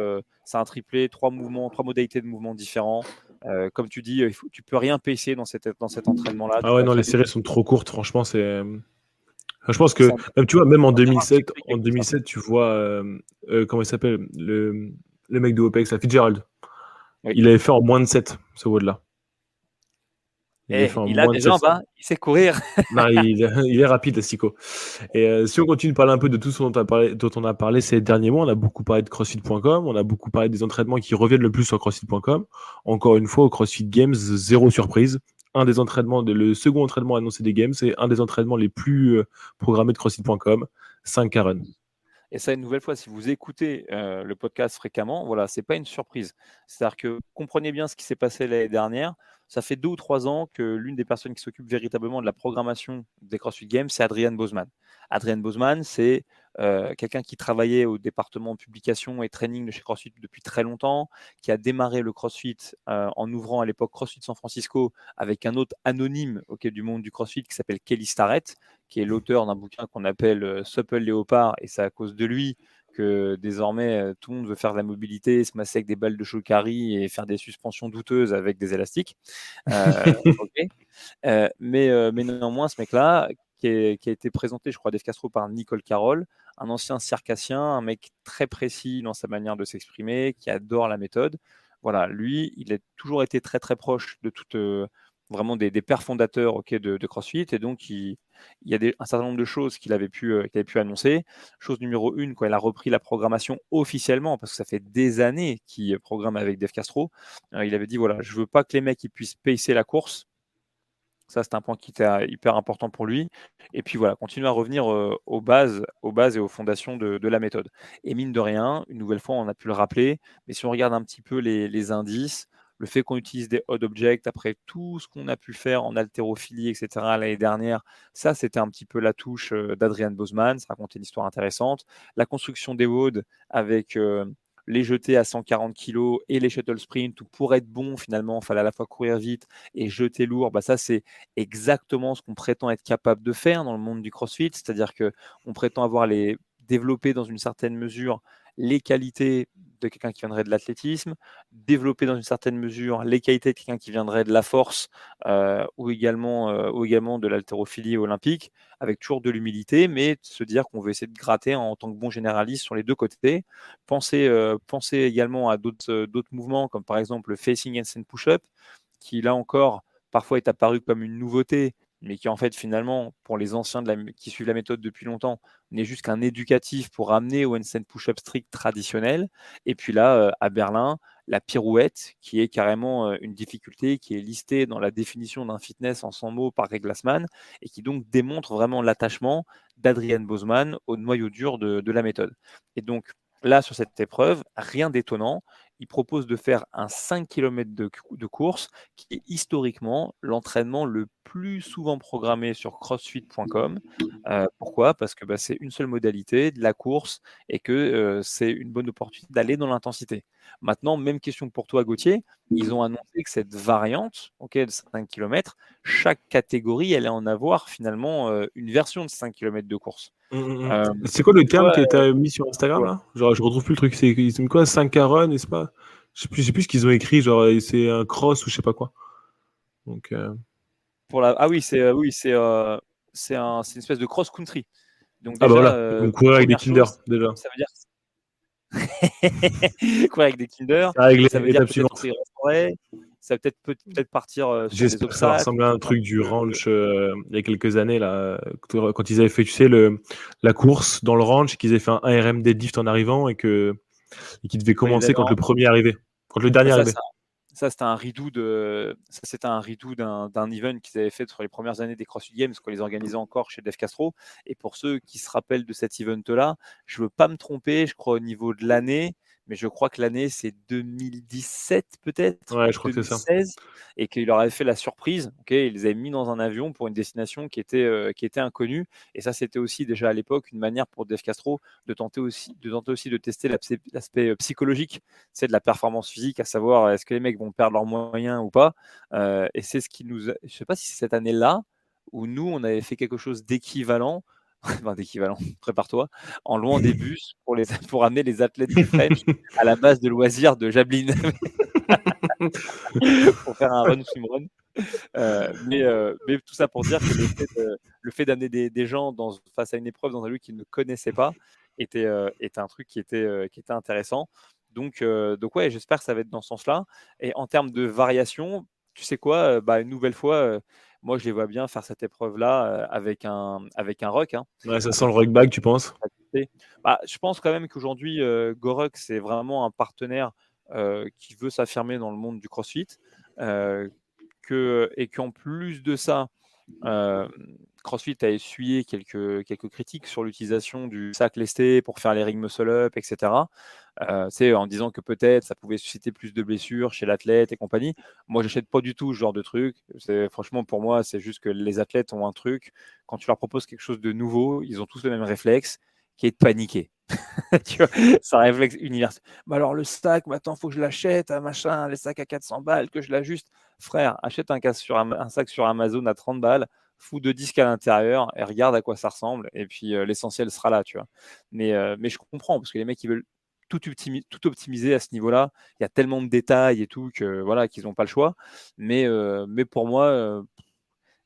Speaker 1: C'est un triplé, 3 mouvements, 3 modalités de mouvements différents. Comme tu dis, tu peux rien pacer dans cet entraînement-là.
Speaker 2: Ah
Speaker 1: Tu
Speaker 2: ouais,
Speaker 1: vas
Speaker 2: non, les
Speaker 1: faire des
Speaker 2: séries sont trop courtes, franchement, c'est. Je pense
Speaker 1: c'est
Speaker 2: que,
Speaker 1: un
Speaker 2: même, tu vois, même
Speaker 1: un terrain électrique
Speaker 2: en
Speaker 1: avec tout ça.
Speaker 2: 2007, tu vois, comment il s'appelle, le mec de OPEX, là, Fitzgerald.
Speaker 1: Oui.
Speaker 2: Il avait fait en moins de 7 ce WOD-là. Il avait
Speaker 1: Eh,
Speaker 2: fait en
Speaker 1: il a
Speaker 2: moins de
Speaker 1: des
Speaker 2: 7.
Speaker 1: jambes, hein, il sait courir.
Speaker 2: Non, il est rapide, Sico. Et si on continue de parler un peu de tout ce dont on a parlé ces derniers mois, on a beaucoup parlé de CrossFit.com, on a beaucoup parlé des entraînements qui reviennent le plus sur CrossFit.com. Encore une fois, au CrossFit Games, zéro surprise. Le second entraînement annoncé des Games, c'est un des entraînements les plus programmés de CrossFit.com, 5K Run.
Speaker 1: Et ça, une nouvelle fois, si vous écoutez le podcast fréquemment, voilà, c'est pas une surprise. C'est-à-dire que comprenez bien ce qui s'est passé l'année dernière. Ça fait 2 ou 3 ans que l'une des personnes qui s'occupe véritablement de la programmation des CrossFit Games, c'est Adrian Bozman. Adrian Bozman, c'est quelqu'un qui travaillait au département publication et training de chez CrossFit depuis très longtemps, qui a démarré le CrossFit en ouvrant à l'époque CrossFit San Francisco avec un autre anonyme du monde du CrossFit qui s'appelle Kelly Starrett, qui est l'auteur d'un bouquin qu'on appelle Supple Léopard, et c'est à cause de lui que désormais tout le monde veut faire de la mobilité, se masser avec des balles de Chocari et faire des suspensions douteuses avec des élastiques. Ok. Mais néanmoins, ce mec-là, qui a été présenté, je crois, à Dave Castro par Nicole Carroll, un ancien circassien, un mec très précis dans sa manière de s'exprimer, qui adore la méthode. Voilà, lui, il a toujours été très très proche de toute, vraiment des pères fondateurs de CrossFit, et donc il y a un certain nombre de choses qu'il avait pu annoncer. Chose numéro une, quand il a repris la programmation officiellement, parce que ça fait des années qu'il programme avec Dave Castro, il avait dit voilà, je veux pas que les mecs ils puissent pacer la course. Ça, c'est un point qui était hyper important pour lui. Et puis voilà, continuer à revenir aux bases et aux fondations de la méthode. Et mine de rien, une nouvelle fois, on a pu le rappeler, mais si on regarde un petit peu les indices, le fait qu'on utilise des odd objects après tout ce qu'on a pu faire en haltérophilie, etc. l'année dernière, ça c'était un petit peu la touche d'Adrian Bosman, ça racontait une histoire intéressante. La construction des WOD avec les jeter à 140 kg et les shuttle sprint, où pour être bon, finalement, il fallait à la fois courir vite et jeter lourd. Bah, ça, c'est exactement ce qu'on prétend être capable de faire dans le monde du CrossFit, c'est-à-dire qu'on prétend avoir développé dans une certaine mesure les qualités de quelqu'un qui viendrait de l'athlétisme, développer dans une certaine mesure les qualités de quelqu'un qui viendrait de la force ou également de l'haltérophilie olympique, avec toujours de l'humilité, mais se dire qu'on veut essayer de gratter en tant que bon généraliste sur les deux côtés. Penser également à d'autres mouvements, comme par exemple le facing handstand push-up, qui là encore parfois est apparu comme une nouveauté, mais qui en fait finalement, pour les anciens qui suivent la méthode depuis longtemps, n'est juste qu'un éducatif pour amener au handstand push-up strict traditionnel. Et puis là, à Berlin, la pirouette, qui est carrément une difficulté, qui est listée dans la définition d'un fitness en 100 mots par Greg Glassman, et qui donc démontre vraiment l'attachement d'Adrian Bosman au noyau dur de la méthode. Et donc là, sur cette épreuve, rien d'étonnant, il propose de faire un 5 km de course, qui est historiquement l'entraînement le plus souvent programmé sur crossfit.com. Pourquoi ? Parce que c'est une seule modalité, de la course, et que c'est une bonne opportunité d'aller dans l'intensité. Maintenant, même question pour toi, Gauthier. Ils ont annoncé que cette variante, de 5 km, chaque catégorie allait en avoir finalement une version de 5 km de course.
Speaker 2: C'est quoi le terme
Speaker 1: toi,
Speaker 2: qui a été mis sur Instagram
Speaker 1: ouais.
Speaker 2: là? Genre, je retrouve plus le truc. Ils ont mis quoi? 5K run, n'est-ce pas? Je sais plus ce qu'ils ont écrit. Genre, c'est un cross ou je sais pas quoi. Donc,
Speaker 1: Ah oui, c'est une espèce de cross-country. Donc
Speaker 2: ah bah
Speaker 1: déjà,
Speaker 2: voilà. Donc, courir avec des
Speaker 1: première
Speaker 2: Kinder
Speaker 1: chose,
Speaker 2: déjà.
Speaker 1: ça veut dire courir avec des Kinder,
Speaker 2: Ça règle
Speaker 1: ça veut dire
Speaker 2: l'étape
Speaker 1: peut-être
Speaker 2: suivante.
Speaker 1: courir en forêt, ça peut peut-être partir sur des
Speaker 2: J'espère que ça va
Speaker 1: obstacles.
Speaker 2: ressembler à un truc du ranch il y a quelques années là, quand ils avaient fait, tu sais, la course dans le ranch, qu'ils avaient fait un RM deadlift en arrivant et qu'ils devaient
Speaker 1: Oui,
Speaker 2: commencer quand le premier arrivait, quand le dernier
Speaker 1: ça,
Speaker 2: arrivait.
Speaker 1: c'était un redo d'un event qu'ils avaient fait sur les premières années des CrossFit Games, qu'on les organisait encore chez Dave Castro. Et pour ceux qui se rappellent de cet event-là, je ne veux pas me tromper, je crois au niveau de l'année, mais je crois que l'année c'est 2017 peut-être,
Speaker 2: Ouais,
Speaker 1: ou
Speaker 2: je crois que c'est ça.
Speaker 1: 2016, et qu'il leur avait fait la surprise. Ils les avaient mis dans un avion pour une destination qui était inconnue. Et ça, c'était aussi déjà à l'époque une manière pour Dave Castro de tenter aussi de tester l'aspect psychologique, c'est de la performance physique, à savoir est-ce que les mecs vont perdre leurs moyens ou pas. Et c'est ce qui nous. Je sais pas si c'est cette année-là où nous, on avait fait quelque chose d'équivalent. Enfin, d'équivalent, prépare-toi, en louant des bus pour amener les athlètes du French à la base de loisirs de Jablin pour faire un run swim run. Mais tout ça pour dire que le fait d'amener des gens face à une épreuve dans un lieu qu'ils ne connaissaient pas était un truc qui était intéressant. Donc ouais, j'espère que ça va être dans ce sens-là. Et en termes de variation, tu sais quoi, une nouvelle fois, moi je les vois bien faire cette épreuve-là avec un ruck.
Speaker 2: Ouais, ça sent le
Speaker 1: Avec
Speaker 2: rock bag, tu penses?
Speaker 1: je pense quand même qu'aujourd'hui, Goruk, c'est vraiment un partenaire qui veut s'affirmer dans le monde du CrossFit. Et qu'en plus de ça, CrossFit a essuyé quelques critiques sur l'utilisation du sac lesté pour faire les ring muscle up, etc. En disant que peut-être ça pouvait susciter plus de blessures chez l'athlète et compagnie. Moi, j'achète pas du tout ce genre de truc. Franchement, pour moi, c'est juste que les athlètes ont un truc. Quand tu leur proposes quelque chose de nouveau, ils ont tous le même réflexe, qui est de paniquer. Tu vois, c'est un réflexe universel. Mais alors le sac, maintenant, il faut que je l'achète, machin, les sacs à 400 balles, que je l'ajuste. Frère, achète un sac sur Amazon à 30 balles, fous 2 disques à l'intérieur et regarde à quoi ça ressemble. Et puis l'essentiel sera là, tu vois. Mais je comprends, parce que les mecs, ils veulent tout optimiser à ce niveau-là. Il y a tellement de détails et tout que voilà, qu'ils n'ont pas le choix. Mais pour moi,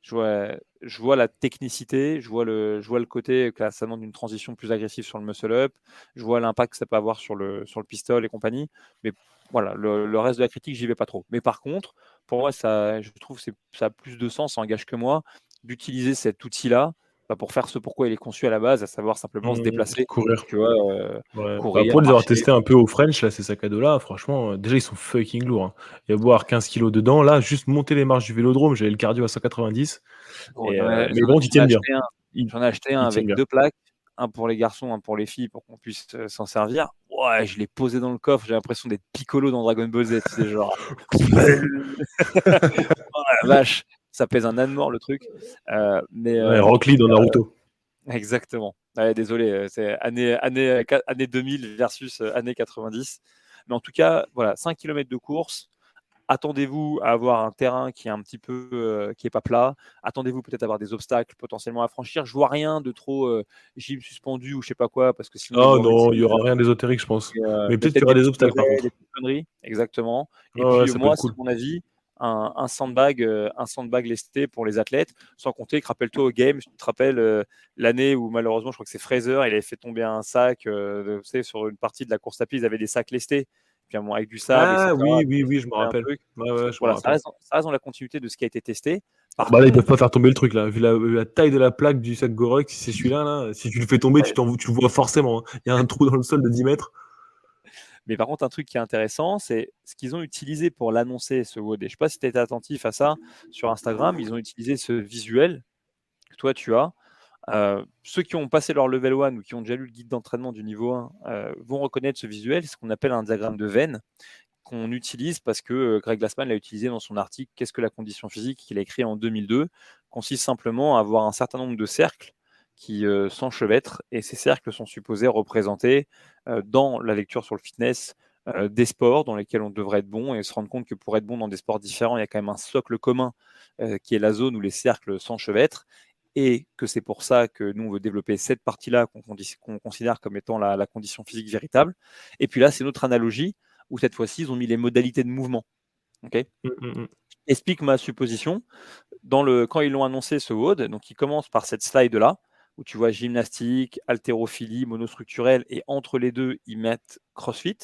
Speaker 1: je vois la technicité, je vois le côté que ça demande une transition plus agressive sur le muscle up, je vois l'impact que ça peut avoir sur le pistol et compagnie, mais voilà, le reste de la critique, j'y vais pas trop. Mais par contre, pour moi, je trouve que ça a plus de sens, ça engage que moi, d'utiliser cet outil-là pour faire ce pourquoi il est conçu à la base, à savoir simplement se déplacer,
Speaker 2: Courir.
Speaker 1: tu vois,
Speaker 2: Ouais. Bah,
Speaker 1: courir,
Speaker 2: pour les avoir
Speaker 1: marcher.
Speaker 2: testés un peu au French, là, ces sacs à dos-là, franchement, déjà, ils sont fucking lourds, hein. Il y a beau avoir 15 kilos dedans. Là, juste monter les marches du vélodrome, j'avais le cardio à 190.
Speaker 1: Bon, j'en ai,
Speaker 2: Mais bon, ils
Speaker 1: j'en ai
Speaker 2: tiennent bien.
Speaker 1: acheté un.
Speaker 2: Ils,
Speaker 1: J'en ai acheté un
Speaker 2: ils tiennent
Speaker 1: avec
Speaker 2: bien.
Speaker 1: 2 plaques, un pour les garçons, un pour les filles, pour qu'on puisse s'en servir. Ouais, je l'ai posé dans le coffre, j'ai l'impression d'être Piccolo dans Dragon Ball Z, tu sais, genre. Oh la vache, ça pèse un âne mort le truc.
Speaker 2: Ouais, Rock Lee dans Naruto.
Speaker 1: Exactement. Ouais, désolé, c'est année 2000 versus année 90. Mais en tout cas, voilà, 5 km de course. Attendez-vous à avoir un terrain qui est un petit peu qui est pas plat. Attendez-vous peut-être à avoir des obstacles potentiellement à franchir. Je vois rien de trop gym suspendu ou je sais pas quoi parce que sinon ils
Speaker 2: Oh
Speaker 1: vont
Speaker 2: non,
Speaker 1: essayer
Speaker 2: il y aura rien d'ésotérique, je pense. Mais
Speaker 1: mais
Speaker 2: peut-être qu'il
Speaker 1: peut-être
Speaker 2: y aura
Speaker 1: des
Speaker 2: des
Speaker 1: petits
Speaker 2: obstacles, par
Speaker 1: brevets, des
Speaker 2: contre.
Speaker 1: petites conneries. Exactement. Et
Speaker 2: Ouais, ouais,
Speaker 1: puis
Speaker 2: ça peut être
Speaker 1: moi, c'est
Speaker 2: cool.
Speaker 1: mon avis, un sandbag lesté pour les athlètes, sans compter que rappelle-toi au game, tu te rappelles l'année où malheureusement, je crois que c'est Fraser, il avait fait tomber un sac, tu sais, sur une partie de la course à pied, ils avaient des sacs lestés, puis avec du sable,
Speaker 2: Ah
Speaker 1: etc.
Speaker 2: oui, oui, oui, je me
Speaker 1: Un
Speaker 2: rappelle.
Speaker 1: truc.
Speaker 2: Ouais, ouais, je me
Speaker 1: Voilà, ça
Speaker 2: rappelle.
Speaker 1: reste, ça reste dans la continuité de ce qui a été testé.
Speaker 2: Ah
Speaker 1: Par
Speaker 2: bah là, ils peuvent pas
Speaker 1: contre,
Speaker 2: faire tomber le truc, là. Vu la taille de la plaque du sac Gorex, si c'est celui-là, là, si tu le fais tomber, tu le vois forcément, hein. Il y a un trou dans le sol de 10 mètres.
Speaker 1: mais par contre, un truc qui est intéressant, c'est ce qu'ils ont utilisé pour l'annoncer, ce WOD. Je ne sais pas si tu étais attentif à ça sur Instagram, ils ont utilisé ce visuel que toi tu as. Ceux qui ont passé leur level 1 ou qui ont déjà lu le guide d'entraînement du niveau 1 vont reconnaître ce visuel, c'est ce qu'on appelle un diagramme de veine qu'on utilise parce que Greg Glassman l'a utilisé dans son article Qu'est-ce que la condition physique qu'il a écrit en 2002, consiste simplement à avoir un certain nombre de cercles qui s'enchevêtrent et ces cercles sont supposés représenter dans la lecture sur le fitness des sports dans lesquels on devrait être bon et se rendre compte que pour être bon dans des sports différents, il y a quand même un socle commun qui est la zone où les cercles s'enchevêtrent et que c'est pour ça que nous, on veut développer cette partie-là qu'on considère comme étant la condition physique véritable. Et puis là, c'est notre analogie où cette fois-ci, ils ont mis les modalités de mouvement. Okay, explique ma supposition. Quand ils l'ont annoncé, ce WOD, donc il commence par cette slide-là, où tu vois gymnastique, haltérophilie, monostructurelle, et entre les deux, ils mettent CrossFit.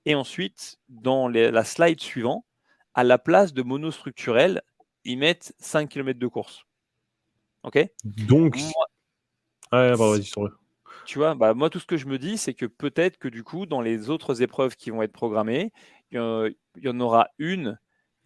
Speaker 1: Et ensuite, dans la slide suivante, à la place de monostructurelle, ils mettent 5 km de course. Ok.
Speaker 2: Donc,
Speaker 1: Moi,
Speaker 2: ouais, bah, vas-y, sur le.
Speaker 1: tu vois, moi, tout ce que je me dis, c'est que peut-être que du coup, dans les autres épreuves qui vont être programmées, il y en aura une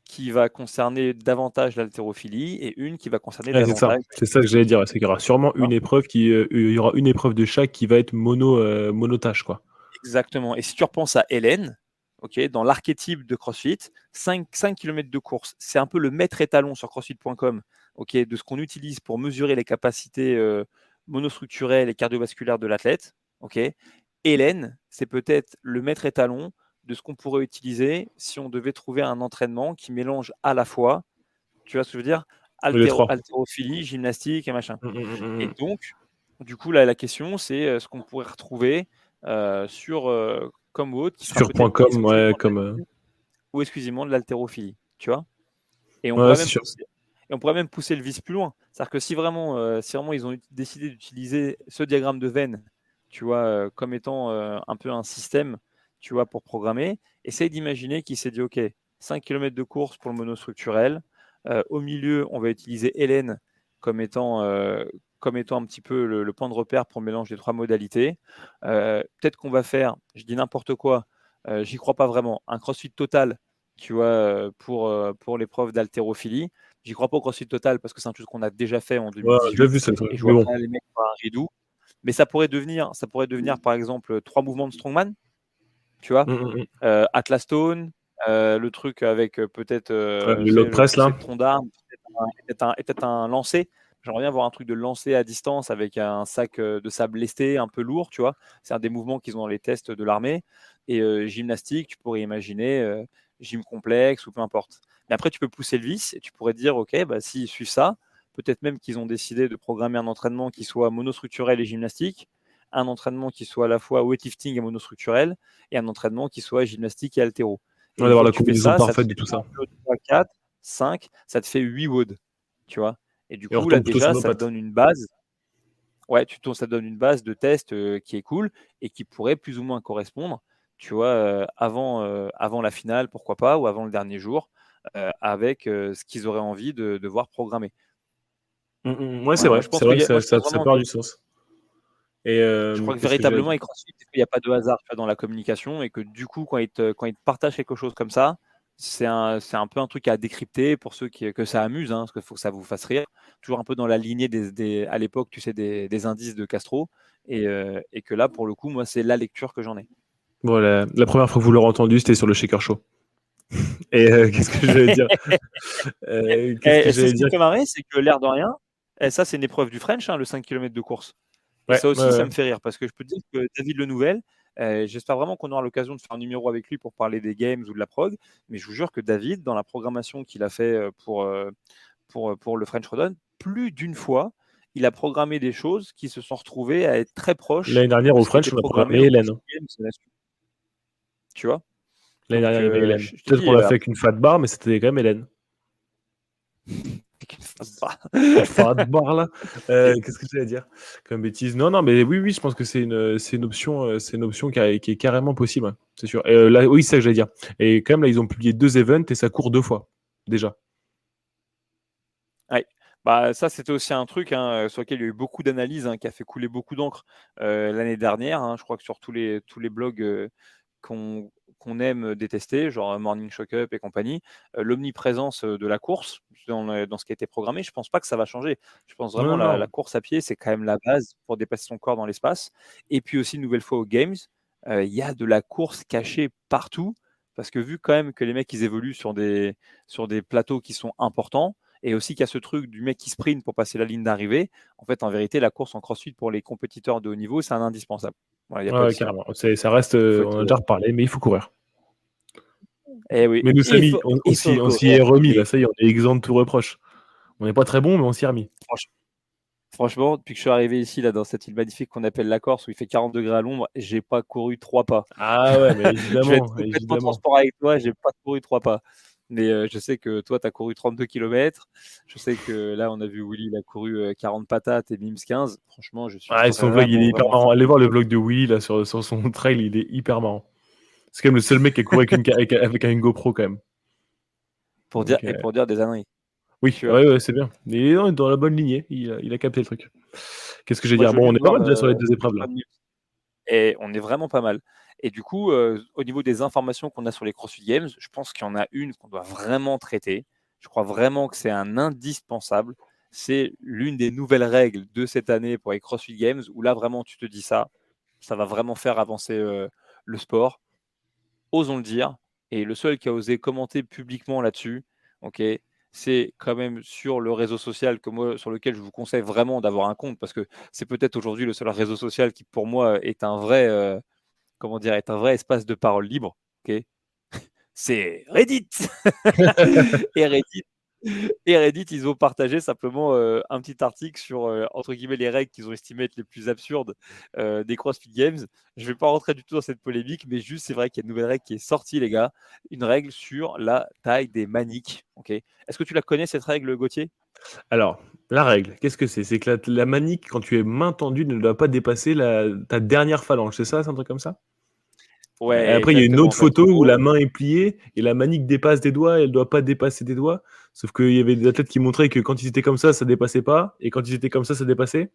Speaker 1: qui va concerner davantage l'haltérophilie et une qui va concerner
Speaker 2: Ouais,
Speaker 1: davantage la
Speaker 2: c'est ça que j'allais
Speaker 1: gymnastique.
Speaker 2: dire. C'est qu'il y aura sûrement une épreuve il y aura une épreuve de chaque qui va être monotâche, quoi.
Speaker 1: Exactement. Et si tu repenses à Hélène, okay, dans l'archétype de CrossFit, 5 km de course, c'est un peu le maître étalon sur CrossFit.com okay, de ce qu'on utilise pour mesurer les capacités monostructurelles et cardiovasculaires de l'athlète. Okay. Hélène, c'est peut-être le maître étalon de ce qu'on pourrait utiliser si on devait trouver un entraînement qui mélange à la fois, tu vois ce que je veux dire,
Speaker 2: Les trois.
Speaker 1: haltérophilie, gymnastique et machin. Et
Speaker 2: Mm.
Speaker 1: donc, du coup, là, la question, c'est ce qu'on pourrait retrouver sur comme autre, qui sera
Speaker 2: Sur
Speaker 1: peut-être
Speaker 2: .com, ouais,
Speaker 1: exclusivement de
Speaker 2: comme.
Speaker 1: la ou exclusivement de l'haltérophilie, tu vois. Et on
Speaker 2: Ouais,
Speaker 1: pourrait
Speaker 2: c'est
Speaker 1: même
Speaker 2: sûr.
Speaker 1: pousser, et on pourrait même pousser le vice plus loin. C'est-à-dire que si vraiment ils ont décidé d'utiliser ce diagramme de veine, tu vois, comme étant un peu un système, tu vois, pour programmer, essaye d'imaginer qu'il s'est dit, OK, 5 km de course pour le monostructurel. Au milieu, on va utiliser Hélène comme étant, comme étant un petit peu le point de repère pour le mélange des trois modalités. Peut-être qu'on va faire, je dis n'importe quoi, j'y crois pas vraiment, un CrossFit total, tu vois, pour l'épreuve d'haltérophilie. J'y crois pas au CrossFit total parce que c'est un truc qu'on a déjà fait en
Speaker 2: Ouais, j'ai déjà
Speaker 1: 2018
Speaker 2: vu ça,
Speaker 1: et je
Speaker 2: mais
Speaker 1: vois
Speaker 2: bon.
Speaker 1: pas les mecs faire un redo. Mais ça pourrait devenir par exemple 3 mouvements de strongman, tu vois,
Speaker 2: Mm.
Speaker 1: Atlas Stone, le truc avec peut-être
Speaker 2: Le
Speaker 1: tu sais,
Speaker 2: log
Speaker 1: le
Speaker 2: press,
Speaker 1: poussé
Speaker 2: là.
Speaker 1: de tronc d'arme, peut-être un lancer. J'aimerais bien voir un truc de lancer à distance avec un sac de sable lesté un peu lourd, tu vois. C'est un des mouvements qu'ils ont dans les tests de l'armée. Et gymnastique, tu pourrais imaginer gym complexe ou peu importe. Mais après, tu peux pousser le vice et tu pourrais te dire, OK, bah, s'ils suivent ça, peut-être même qu'ils ont décidé de programmer un entraînement qui soit monostructurel et gymnastique, un entraînement qui soit à la fois weightlifting et monostructurel, et un entraînement qui soit gymnastique et haltéro. Et
Speaker 2: Ouais,
Speaker 1: une
Speaker 2: d'avoir
Speaker 1: fois
Speaker 2: la
Speaker 1: que tu fais
Speaker 2: combinaison
Speaker 1: ça, ça te
Speaker 2: parfaite de
Speaker 1: fait
Speaker 2: tout
Speaker 1: 1,
Speaker 2: ça.
Speaker 1: 2, 3, 4, 5, ça te fait 8 WOD, tu vois. Et du
Speaker 2: Et on
Speaker 1: coup, là,
Speaker 2: retombe plutôt sur
Speaker 1: déjà,
Speaker 2: nos
Speaker 1: ça te
Speaker 2: pattes.
Speaker 1: donne une base. Ouais, ça te donne une base de test qui est cool et qui pourrait plus ou moins correspondre, tu vois, avant la finale, pourquoi pas, ou avant le dernier jour, avec ce qu'ils auraient envie de voir programmer.
Speaker 2: Ouais, c'est
Speaker 1: Voilà, moi,
Speaker 2: vrai.
Speaker 1: je
Speaker 2: C'est
Speaker 1: pense
Speaker 2: vrai
Speaker 1: qu'il
Speaker 2: que
Speaker 1: y a, moi, je pense
Speaker 2: ça
Speaker 1: vraiment
Speaker 2: part
Speaker 1: que
Speaker 2: du sens. Et
Speaker 1: je crois que
Speaker 2: qu'est-ce que j'allais
Speaker 1: véritablement,
Speaker 2: dire?
Speaker 1: avec CrossFit, il n'y a pas de hasard, tu vois, dans la communication et que du coup, quand ils te partagent quelque chose comme ça, c'est un peu un truc à décrypter pour ceux que ça amuse, hein, parce qu'il faut que ça vous fasse rire. Toujours un peu dans la lignée à l'époque, tu sais, des indices de Castro. Et que là, pour le coup, moi, c'est la lecture que j'en ai.
Speaker 2: Bon, la première fois que vous l'aurez entendu, c'était sur le Shaker Show. Et qu'est-ce que j'allais dire Qu'est-ce que
Speaker 1: Et c'est
Speaker 2: j'allais
Speaker 1: ce qui me
Speaker 2: dire
Speaker 1: fait marrer, c'est que l'air de rien, et ça, c'est une épreuve du French, hein, le 5 km de course. Et
Speaker 2: Ouais,
Speaker 1: ça
Speaker 2: ouais,
Speaker 1: aussi, ça
Speaker 2: ouais.
Speaker 1: me fait rire parce que je peux te dire que David Le Nouvel, j'espère vraiment qu'on aura l'occasion de faire un numéro avec lui pour parler des games ou de la prog. Mais je vous jure que David, dans la programmation qu'il a fait pour le French Rodon, plus d'une fois, il a programmé des choses qui se sont retrouvées à être très proches
Speaker 2: L'année dernière,
Speaker 1: de
Speaker 2: au
Speaker 1: ce qui était
Speaker 2: French, on a
Speaker 1: programmé
Speaker 2: programmé
Speaker 1: au
Speaker 2: Hélène.
Speaker 1: CrossFit Games. Tu vois?
Speaker 2: L'année
Speaker 1: Donc,
Speaker 2: dernière, il y avait Hélène.
Speaker 1: je te
Speaker 2: Peut-être
Speaker 1: dis,
Speaker 2: qu'on l'a fait avec une fat bar, mais c'était quand même Hélène.
Speaker 1: avec une phase bas.
Speaker 2: Une fat bar, là. Qu'est-ce que j'allais dire comme bêtise? Non, non, mais oui, je pense que c'est une option, qui est carrément possible, ouais, c'est sûr. Et là, oui, c'est ça que j'allais dire. Et quand même, là, ils ont publié 2 events et ça court 2 fois, déjà.
Speaker 1: Ouais. Bah, ça, c'était aussi un truc hein, sur lequel il y a eu beaucoup d'analyses, hein, qui a fait couler beaucoup d'encre l'année dernière. Hein. Je crois que sur tous les blogs qu'on aime détester, genre Morning Shock Up et compagnie, l'omniprésence de la course dans ce qui a été programmé, je pense pas que ça va changer. Je pense
Speaker 2: Non,
Speaker 1: vraiment
Speaker 2: non,
Speaker 1: la
Speaker 2: non.
Speaker 1: course à pied, c'est quand même la base pour dépasser son corps dans l'espace. Et puis aussi, une nouvelle fois aux Games, il y a de la course cachée partout, parce que vu quand même que les mecs, ils évoluent sur des plateaux qui sont importants, et aussi qu'il y a ce truc du mec qui sprint pour passer la ligne d'arrivée. En fait, en vérité, la course en crossfit pour les compétiteurs de haut niveau, c'est un indispensable. Voilà, il n'y a
Speaker 2: Ouais,
Speaker 1: pas de
Speaker 2: ouais,
Speaker 1: sinon.
Speaker 2: carrément. Ça reste,
Speaker 1: Il faut
Speaker 2: on
Speaker 1: être.
Speaker 2: a déjà reparlé, mais il faut courir.
Speaker 1: Eh oui,
Speaker 2: Mais nous,
Speaker 1: il
Speaker 2: Samy,
Speaker 1: faut,
Speaker 2: on, on
Speaker 1: il
Speaker 2: s'y
Speaker 1: faut
Speaker 2: on s'y est
Speaker 1: courir.
Speaker 2: remis, là,
Speaker 1: Et
Speaker 2: ça y est, on est exempt de tout reproche. On n'est pas très bon, mais on s'y est remis.
Speaker 1: franchement, depuis que je suis arrivé ici, là, dans cette île magnifique qu'on appelle la Corse, où il fait 40 degrés à l'ombre, j'ai pas couru 3 pas.
Speaker 2: Ah ouais, mais
Speaker 1: Je vais être
Speaker 2: évidemment,
Speaker 1: complètement
Speaker 2: évidemment.
Speaker 1: transparent avec toi, j'ai pas couru 3 pas. Mais je sais que toi, tu as couru 32 km. Je sais que là, on a vu Willy, il a couru 40 patates et Mims 15. Franchement, je suis
Speaker 2: Ah, et son vlog, il
Speaker 1: vraiment,
Speaker 2: est hyper
Speaker 1: vraiment
Speaker 2: marrant.
Speaker 1: fier.
Speaker 2: Allez voir le vlog de Willy, là, sur son trail, il est hyper marrant. C'est quand même le seul mec qui a couru avec une GoPro, quand même.
Speaker 1: Pour dire,
Speaker 2: Donc,
Speaker 1: et pour dire des âneries,
Speaker 2: oui,
Speaker 1: tu vois.
Speaker 2: ouais, ouais, c'est bien. Mais non, il est dans la bonne lignée, il a capté le truc. Qu'est-ce que je vais
Speaker 1: Moi,
Speaker 2: dire?
Speaker 1: je veux
Speaker 2: Bon, on
Speaker 1: juste
Speaker 2: est pas
Speaker 1: voir
Speaker 2: mal déjà sur les
Speaker 1: le
Speaker 2: 2 épreuves, là.
Speaker 1: Squad News et on est vraiment pas mal. Et du coup, au niveau des informations qu'on a sur les CrossFit Games, je pense qu'il y en a une qu'on doit vraiment traiter. Je crois vraiment que c'est un indispensable. C'est l'une des nouvelles règles de cette année pour les CrossFit Games où là, vraiment, tu te dis ça va vraiment faire avancer le sport. Osons le dire. Et le seul qui a osé commenter publiquement là-dessus, ok, c'est quand même sur le réseau social sur lequel je vous conseille vraiment d'avoir un compte parce que c'est peut-être aujourd'hui le seul réseau social qui, pour moi, est un vrai, comment dire, est un vrai espace de parole libre. Ok, c'est Reddit. Et Reddit, et Reddit, ils ont partagé simplement un petit article sur, entre guillemets, les règles qu'ils ont estimées être les plus absurdes des CrossFit Games. Je ne vais pas rentrer du tout dans cette polémique, mais juste, c'est vrai qu'il y a une nouvelle règle qui est sortie, les gars. Une règle sur la taille des maniques. Okay. Est-ce que tu la connais, cette règle, Gauthier?
Speaker 2: Alors, la règle, qu'est-ce que c'est? C'est que la manique, quand tu es main tendue, ne doit pas dépasser ta dernière phalange. C'est ça? C'est un truc comme ça? Et
Speaker 1: Ouais,
Speaker 2: après, il y a une
Speaker 1: exactement. En
Speaker 2: autre
Speaker 1: fait, en
Speaker 2: photo où la
Speaker 1: gros,
Speaker 2: main est pliée et la manique dépasse des doigts et elle ne doit pas dépasser des doigts. Sauf qu'il y avait des athlètes qui montraient que quand ils étaient comme ça dépassait pas. Et quand ils étaient comme ça dépassait.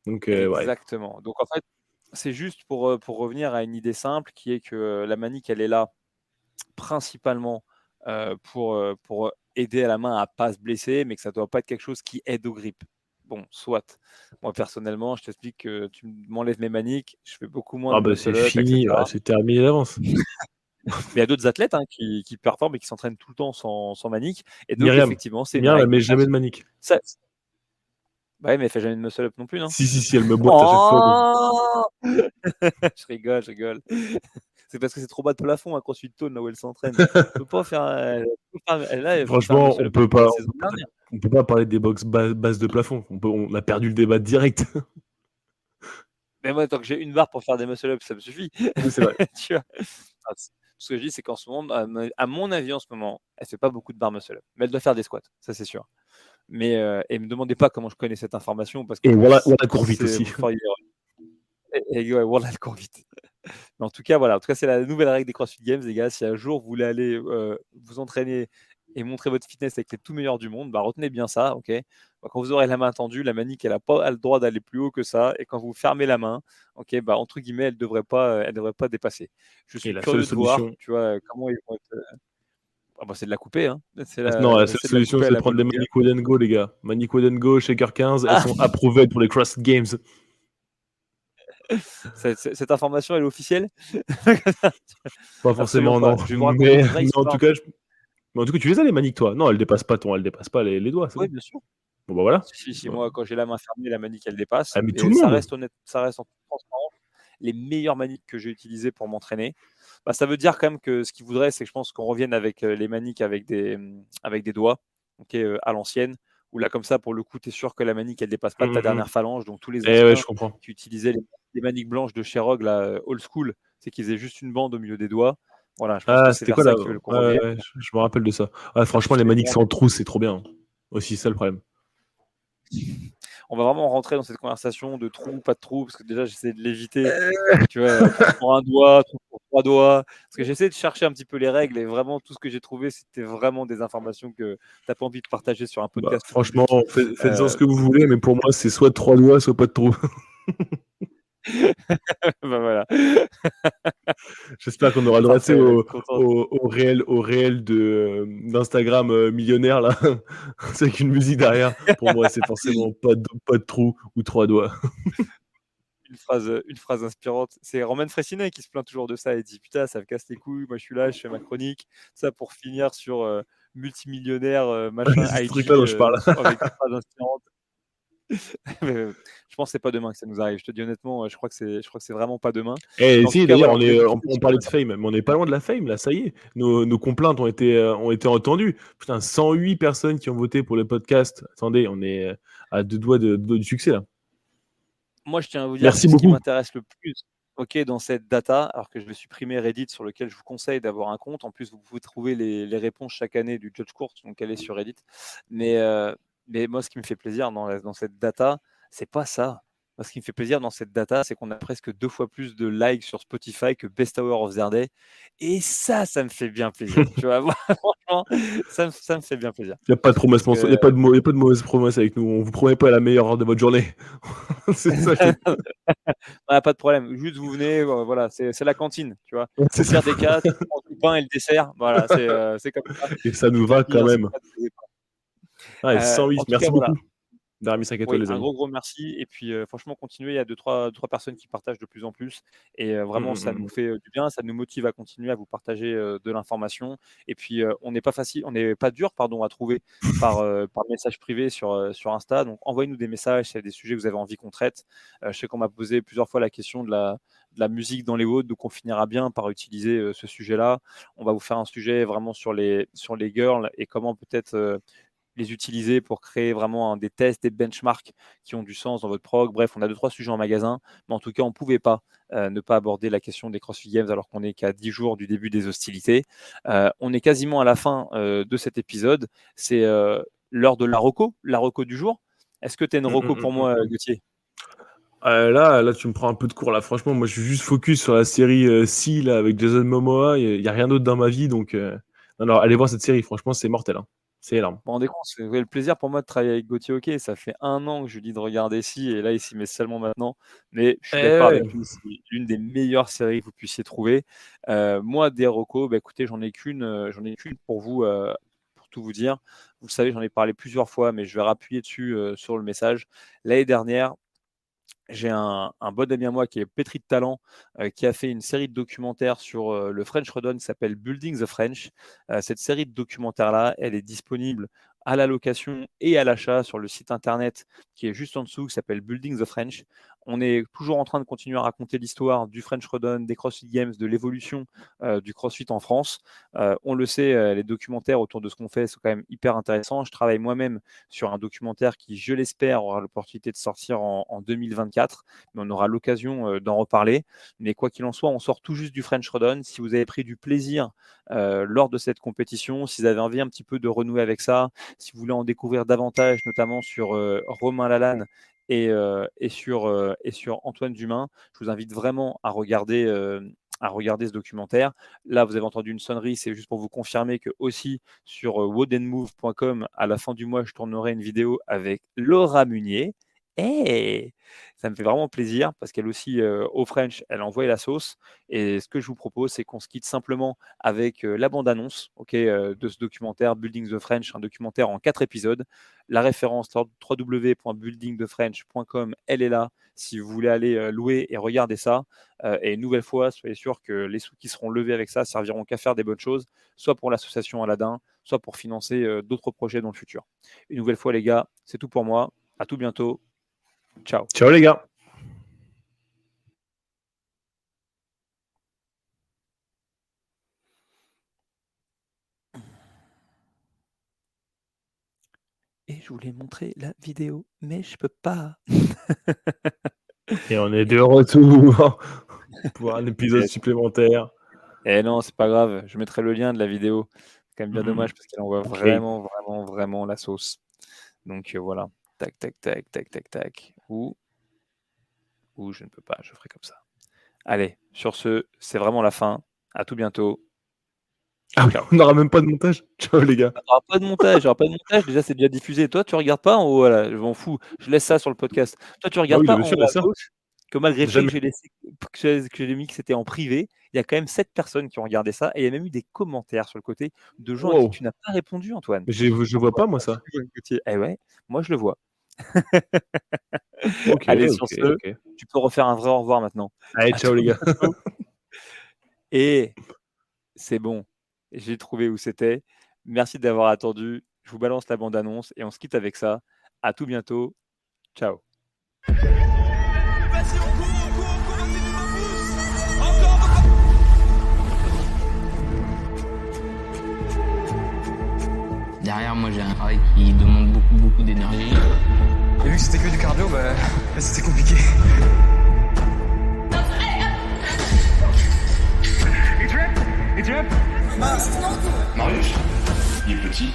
Speaker 2: Donc, ouais.
Speaker 1: exactement. Donc, en fait, c'est juste pour revenir à une idée simple qui est que la manique, elle est là principalement pour aider à la main à pas se blesser, mais que ça ne doit pas être quelque chose qui aide au grip. Bon, soit. Moi, personnellement, je t'explique que tu m'enlèves mes maniques, je fais beaucoup moins
Speaker 2: Ah
Speaker 1: de
Speaker 2: bah c'est
Speaker 1: muscle-up, etc.
Speaker 2: fini, ouais, c'est terminé d'avance.
Speaker 1: Mais il y a d'autres athlètes hein, qui performent et qui s'entraînent tout le temps sans manique. Et donc,
Speaker 2: Myriam.
Speaker 1: effectivement, c'est une
Speaker 2: Myriam, elle
Speaker 1: règle.
Speaker 2: met jamais de manique.
Speaker 1: Ça... Bah ouais, mais elle fait jamais de muscle-up non plus, non?
Speaker 2: Si, elle me boite à chaque fois. Donc.
Speaker 1: Oh je rigole, je rigole. C'est parce que c'est trop bas de plafond à CrossFit Tone, là où elle s'entraîne. Elle peut pas faire, là, elle peut faire un
Speaker 2: Franchement,
Speaker 1: muscle-up depuis la saison dernière.
Speaker 2: on peut pas parler des box base de plafond. On a perdu le débat direct.
Speaker 1: Mais moi, tant que j'ai une barre pour faire des muscle-up, ça me suffit.
Speaker 2: Oui, c'est vrai.
Speaker 1: Tu vois? Ce que je dis, c'est qu'en ce moment, à mon avis, en ce moment, elle fait pas beaucoup de barres muscle-up, mais elle doit faire des squats, ça c'est sûr. Mais et me demandez pas comment je connais cette information parce
Speaker 2: Et
Speaker 1: que
Speaker 2: voilà, court vite
Speaker 1: c'est
Speaker 2: aussi.
Speaker 1: vous feriez et ouais, voilà, elle court vite. Mais en tout cas, voilà, en tout cas, c'est la nouvelle règle des CrossFit Games, les gars. Si un jour vous voulez aller vous entraîner et montrer votre fitness avec les tout meilleurs du monde, bah, retenez bien ça, ok? Bah, quand vous aurez la main tendue, la manique, elle n'a pas le droit d'aller plus haut que ça. Et quand vous fermez la main, ok, bah, entre guillemets, elle devrait pas dépasser. Je
Speaker 2: Et
Speaker 1: suis
Speaker 2: la seule
Speaker 1: curieux de voir,
Speaker 2: solution.
Speaker 1: tu vois, comment ils vont être. Ah bah, c'est de la couper, hein.
Speaker 2: Non, la seule
Speaker 1: C'est de la
Speaker 2: solution,
Speaker 1: couper à
Speaker 2: c'est de
Speaker 1: la
Speaker 2: prendre des
Speaker 1: Bologna.
Speaker 2: Manic Go, les gars. Manic Go, Shaker 15, elles
Speaker 1: Ah,
Speaker 2: sont approuvées pour les CrossFit Games.
Speaker 1: Cette information, elle est officielle?
Speaker 2: Pas
Speaker 1: Absolument
Speaker 2: forcément,
Speaker 1: pas.
Speaker 2: non.
Speaker 1: Je vais vous raconter une vraie
Speaker 2: Mais en tout
Speaker 1: histoire.
Speaker 2: cas, tu les as les maniques, toi? Non, elles dépassent pas les doigts, c'est
Speaker 1: Oui,
Speaker 2: bon.
Speaker 1: bien sûr.
Speaker 2: Bon, bah, voilà.
Speaker 1: Si,
Speaker 2: Bah,
Speaker 1: moi, quand j'ai la main fermée, la manique, elle dépasse.
Speaker 2: ah, mais tout
Speaker 1: Et
Speaker 2: le
Speaker 1: ça
Speaker 2: monde!
Speaker 1: reste honnête, ça reste en toute transparence. Les meilleures maniques que j'ai utilisées pour m'entraîner, bah, ça veut dire quand même que ce qu'il voudrait, c'est que je pense qu'on revienne avec les maniques avec des doigts, ok, à l'ancienne. Où là, comme ça, pour le coup, tu es sûr que la manique, elle dépasse pas de ta dernière phalange. Donc, tous les
Speaker 2: Ouais,
Speaker 1: anciens
Speaker 2: je comprends.
Speaker 1: qui utilisaient les maniques blanches de chez Rogue, là, old school, c'est qu'ils faisaient juste une bande au milieu des doigts. Voilà, je pense que
Speaker 2: Ah,
Speaker 1: c'est
Speaker 2: c'était
Speaker 1: vers
Speaker 2: quoi
Speaker 1: ça
Speaker 2: là?
Speaker 1: qu'ils veulent qu'on
Speaker 2: Ouais,
Speaker 1: revienne.
Speaker 2: ouais, je me rappelle de ça. Ouais, franchement, les
Speaker 1: C'est
Speaker 2: maniques
Speaker 1: vraiment
Speaker 2: sans trou, c'est trop bien. Aussi, c'est ça le problème.
Speaker 1: On va vraiment rentrer dans cette conversation de trou, pas de trou, parce que déjà j'essaie de l'éviter. Tu vois, trou pour un doigt, trou pour 3 doigts. Parce que j'essaie de chercher un petit peu les règles et vraiment tout ce que j'ai trouvé, c'était vraiment des informations que tu as pas envie de partager sur un
Speaker 2: Bah,
Speaker 1: podcast tout
Speaker 2: franchement,
Speaker 1: public.
Speaker 2: faites-en ce
Speaker 1: Heu,
Speaker 2: que vous voulez, mais pour moi, c'est soit 3 doigts, soit pas de trou.
Speaker 1: bah, voilà.
Speaker 2: J'espère qu'on aura le droit, tu sais,
Speaker 1: Parfait, content.
Speaker 2: au réel d'Instagram millionnaire, là. C'est avec une musique derrière. Pour moi, c'est forcément pas de trou ou 3 doigts.
Speaker 1: Une phrase inspirante. C'est Roman Frécinet qui se plaint toujours de ça. Il dit: «Putain, ça me casse les couilles, moi je suis là, je fais ma chronique». Ça pour finir sur, multimillionnaire, machin,
Speaker 2: C'est ce truc-là
Speaker 1: IG,
Speaker 2: dont je parle.
Speaker 1: avec une phrase inspirante. Je pense que c'est pas demain que ça nous arrive. Je te dis honnêtement, je crois que c'est vraiment pas demain.
Speaker 2: Eh,
Speaker 1: Mais en tout
Speaker 2: si,
Speaker 1: cas,
Speaker 2: d'ailleurs,
Speaker 1: voilà, on voulait
Speaker 2: on
Speaker 1: discuter sur
Speaker 2: parlait de fame, mais on n'est pas loin de la fame, là, ça y est. Nos complaintes ont été entendues. Putain, 108 personnes qui ont voté pour le podcast. Attendez, on est à 2 doigts du succès, là.
Speaker 1: moi, je tiens à vous dire
Speaker 2: Merci
Speaker 1: que ce qui
Speaker 2: beaucoup.
Speaker 1: m'intéresse le plus, OK, dans cette data, alors que je vais supprimer Reddit sur lequel je vous conseille d'avoir un compte. En plus, vous pouvez trouver les réponses chaque année du Judge Court, donc elle est sur Reddit. Mais, heu, mais moi, ce qui me fait plaisir dans cette data, c'est pas ça. Moi, ce qui me fait plaisir dans cette data, c'est qu'on a presque 2 fois plus de likes sur Spotify que Best Hour of Their Day et ça me fait bien plaisir. Tu vois? Franchement, ça me fait bien plaisir.
Speaker 2: Il n'y a pas de promesse,
Speaker 1: Parce que
Speaker 2: il y a pas de y a pas de mauvaise promesse avec nous. On vous promet pas la meilleure heure de votre journée. C'est ça, je te dis.
Speaker 1: Ah, pas de problème. Juste vous venez, voilà, c'est la cantine, tu vois?
Speaker 2: C'est
Speaker 1: Au
Speaker 2: ça.
Speaker 1: pire des cas, tu prends du pain et le dessert, voilà, c'est comme ça.
Speaker 2: Et ça nous
Speaker 1: Tu peux
Speaker 2: va quand
Speaker 1: tenir si
Speaker 2: même.
Speaker 1: pas de
Speaker 2: Ah, et
Speaker 1: En
Speaker 2: 108,
Speaker 1: tout cas,
Speaker 2: merci
Speaker 1: voilà.
Speaker 2: beaucoup d'avoir mis 5 étoiles,
Speaker 1: Oui,
Speaker 2: les
Speaker 1: un
Speaker 2: amis.
Speaker 1: gros, gros merci et puis, franchement continuez, il y a deux trois personnes qui partagent de plus en plus et vraiment ça nous
Speaker 2: Mmh.
Speaker 1: fait, du bien, ça nous motive à continuer à vous partager, de l'information et puis, on n'est pas dur, pardon, à trouver par message privé sur Insta, donc envoyez-nous des messages s'il y a des sujets que vous avez envie qu'on traite. Je sais qu'on m'a posé plusieurs fois la question de la musique dans les WOD, donc on finira bien par utiliser, ce sujet-là. On va vous faire un sujet vraiment sur les girls et comment peut-être, les utiliser pour créer vraiment des tests, des benchmarks qui ont du sens dans votre prog. Bref, on a deux trois sujets en magasin, mais en tout cas, on ne pouvait pas ne pas aborder la question des CrossFit Games alors qu'on est qu'à 10 jours du début des hostilités. On est quasiment à la fin de cet épisode. C'est l'heure de la reco du jour. Est-ce que tu as une reco pour moi,
Speaker 2: Mmh.
Speaker 1: Gauthier?
Speaker 2: Là, tu me prends un peu de court, là. Franchement, moi, je suis juste focus sur la série Si, là, avec Jason Momoa. Il y a rien d'autre dans ma vie, donc non, non, allez voir cette série. Franchement, c'est mortel, hein. C'est énorme.
Speaker 1: Vous vous rendez compte, c'est le plaisir pour moi de travailler avec Gauthier Hockey. Ça fait un an que je lui dis de regarder ci et là, il s'y met seulement maintenant. Mais je suis
Speaker 2: Eh
Speaker 1: d'accord avec
Speaker 2: ouais.
Speaker 1: lui, c'est l'une des meilleures séries que vous puissiez trouver. Moi, des recos, bah, écoutez, j'en ai qu'une pour vous, pour tout vous dire. Vous le savez, j'en ai parlé plusieurs fois, mais je vais rappuyer dessus sur le message. L'année dernière, j'ai un bon ami à moi qui est pétri de talent, qui a fait une série de documentaires sur, le French Redone qui s'appelle Building the French. Cette série de documentaires-là, elle est disponible à la location et à l'achat sur le site internet qui est juste en dessous, qui s'appelle Building the French. On est toujours en train de continuer à raconter l'histoire du French Redone, des CrossFit Games, de l'évolution, du CrossFit en France. On le sait, les documentaires autour de ce qu'on fait sont quand même hyper intéressants. Je travaille moi-même sur un documentaire qui, je l'espère, aura l'opportunité de sortir en 2024, mais on aura l'occasion d'en reparler. Mais quoi qu'il en soit, on sort tout juste du French Redone. Si vous avez pris du plaisir lors de cette compétition, si vous avez envie un petit peu de renouer avec ça, si vous voulez en découvrir davantage, notamment sur Romain Lalanne et sur Antoine Dumain, je vous invite vraiment à regarder ce documentaire. Là, vous avez entendu une sonnerie, c'est juste pour vous confirmer que aussi sur wodenmove.com, à la fin du mois, je tournerai une vidéo avec Laura Munier. Hey, ça me fait vraiment plaisir parce qu'elle aussi, au French, elle a envoyé la sauce. Et ce que je vous propose, c'est qu'on se quitte simplement avec la bande-annonce, de ce documentaire Building the French, un documentaire en 4 épisodes. La référence www.buildingthefrench.com, elle est là si vous voulez aller louer et regarder ça. Et une nouvelle fois, soyez sûr que les sous qui seront levés avec ça serviront qu'à faire des bonnes choses, soit pour l'association Aladdin, soit pour financer d'autres projets dans le futur. Une nouvelle fois, les gars, c'est tout pour moi. À tout bientôt. Ciao.
Speaker 2: Ciao les gars.
Speaker 1: Et je voulais montrer la vidéo, mais je peux pas.
Speaker 2: Et on est de retour pour un épisode supplémentaire.
Speaker 1: Eh non, c'est pas grave, je mettrai le lien de la vidéo. C'est quand même bien dommage parce qu'elle envoie vraiment la sauce. Donc voilà. Tac, tac, tac, tac, tac, tac. Ou je ne peux pas, je ferai comme ça. Allez, sur ce, c'est vraiment la fin. À tout bientôt.
Speaker 2: Ah oui, on n'aura même pas de montage. Ciao les gars.
Speaker 1: Il n'y aura pas de montage, Déjà, c'est déjà diffusé. Toi, tu regardes pas en haut, voilà, je m'en fous. Je laisse ça sur le podcast. Toi, tu regardes
Speaker 2: oui,
Speaker 1: pas
Speaker 2: bien
Speaker 1: en
Speaker 2: sûr,
Speaker 1: haut à
Speaker 2: ça.
Speaker 1: gauche, que malgré le fait
Speaker 2: Jamais.
Speaker 1: que j'ai mis que c'était en privé, il y a quand même 7 personnes qui ont regardé ça et il y a même eu des commentaires sur le côté de gens à qui
Speaker 2: Wow.
Speaker 1: tu n'as pas répondu, Antoine.
Speaker 2: Mais je vois pas moi ça.
Speaker 1: Eh ouais, moi je le vois.
Speaker 2: Ok,
Speaker 1: Allez, sur
Speaker 2: ok,
Speaker 1: ce,
Speaker 2: ok.
Speaker 1: tu peux refaire un vrai au revoir maintenant.
Speaker 2: Allez, ciao les gars.
Speaker 1: Et c'est bon, j'ai trouvé où c'était. Merci d'avoir attendu. Je vous balance la bande-annonce et on se quitte avec ça. À tout bientôt. Ciao.
Speaker 3: Vas-y, on court, vas-y, tu me pousses. Encore.
Speaker 4: Derrière, moi, j'ai un travail qui demande beaucoup d'énergie.
Speaker 5: Et vu que c'était que du cardio, bah c'était compliqué.
Speaker 3: Et tu es
Speaker 5: Marius, il est petit.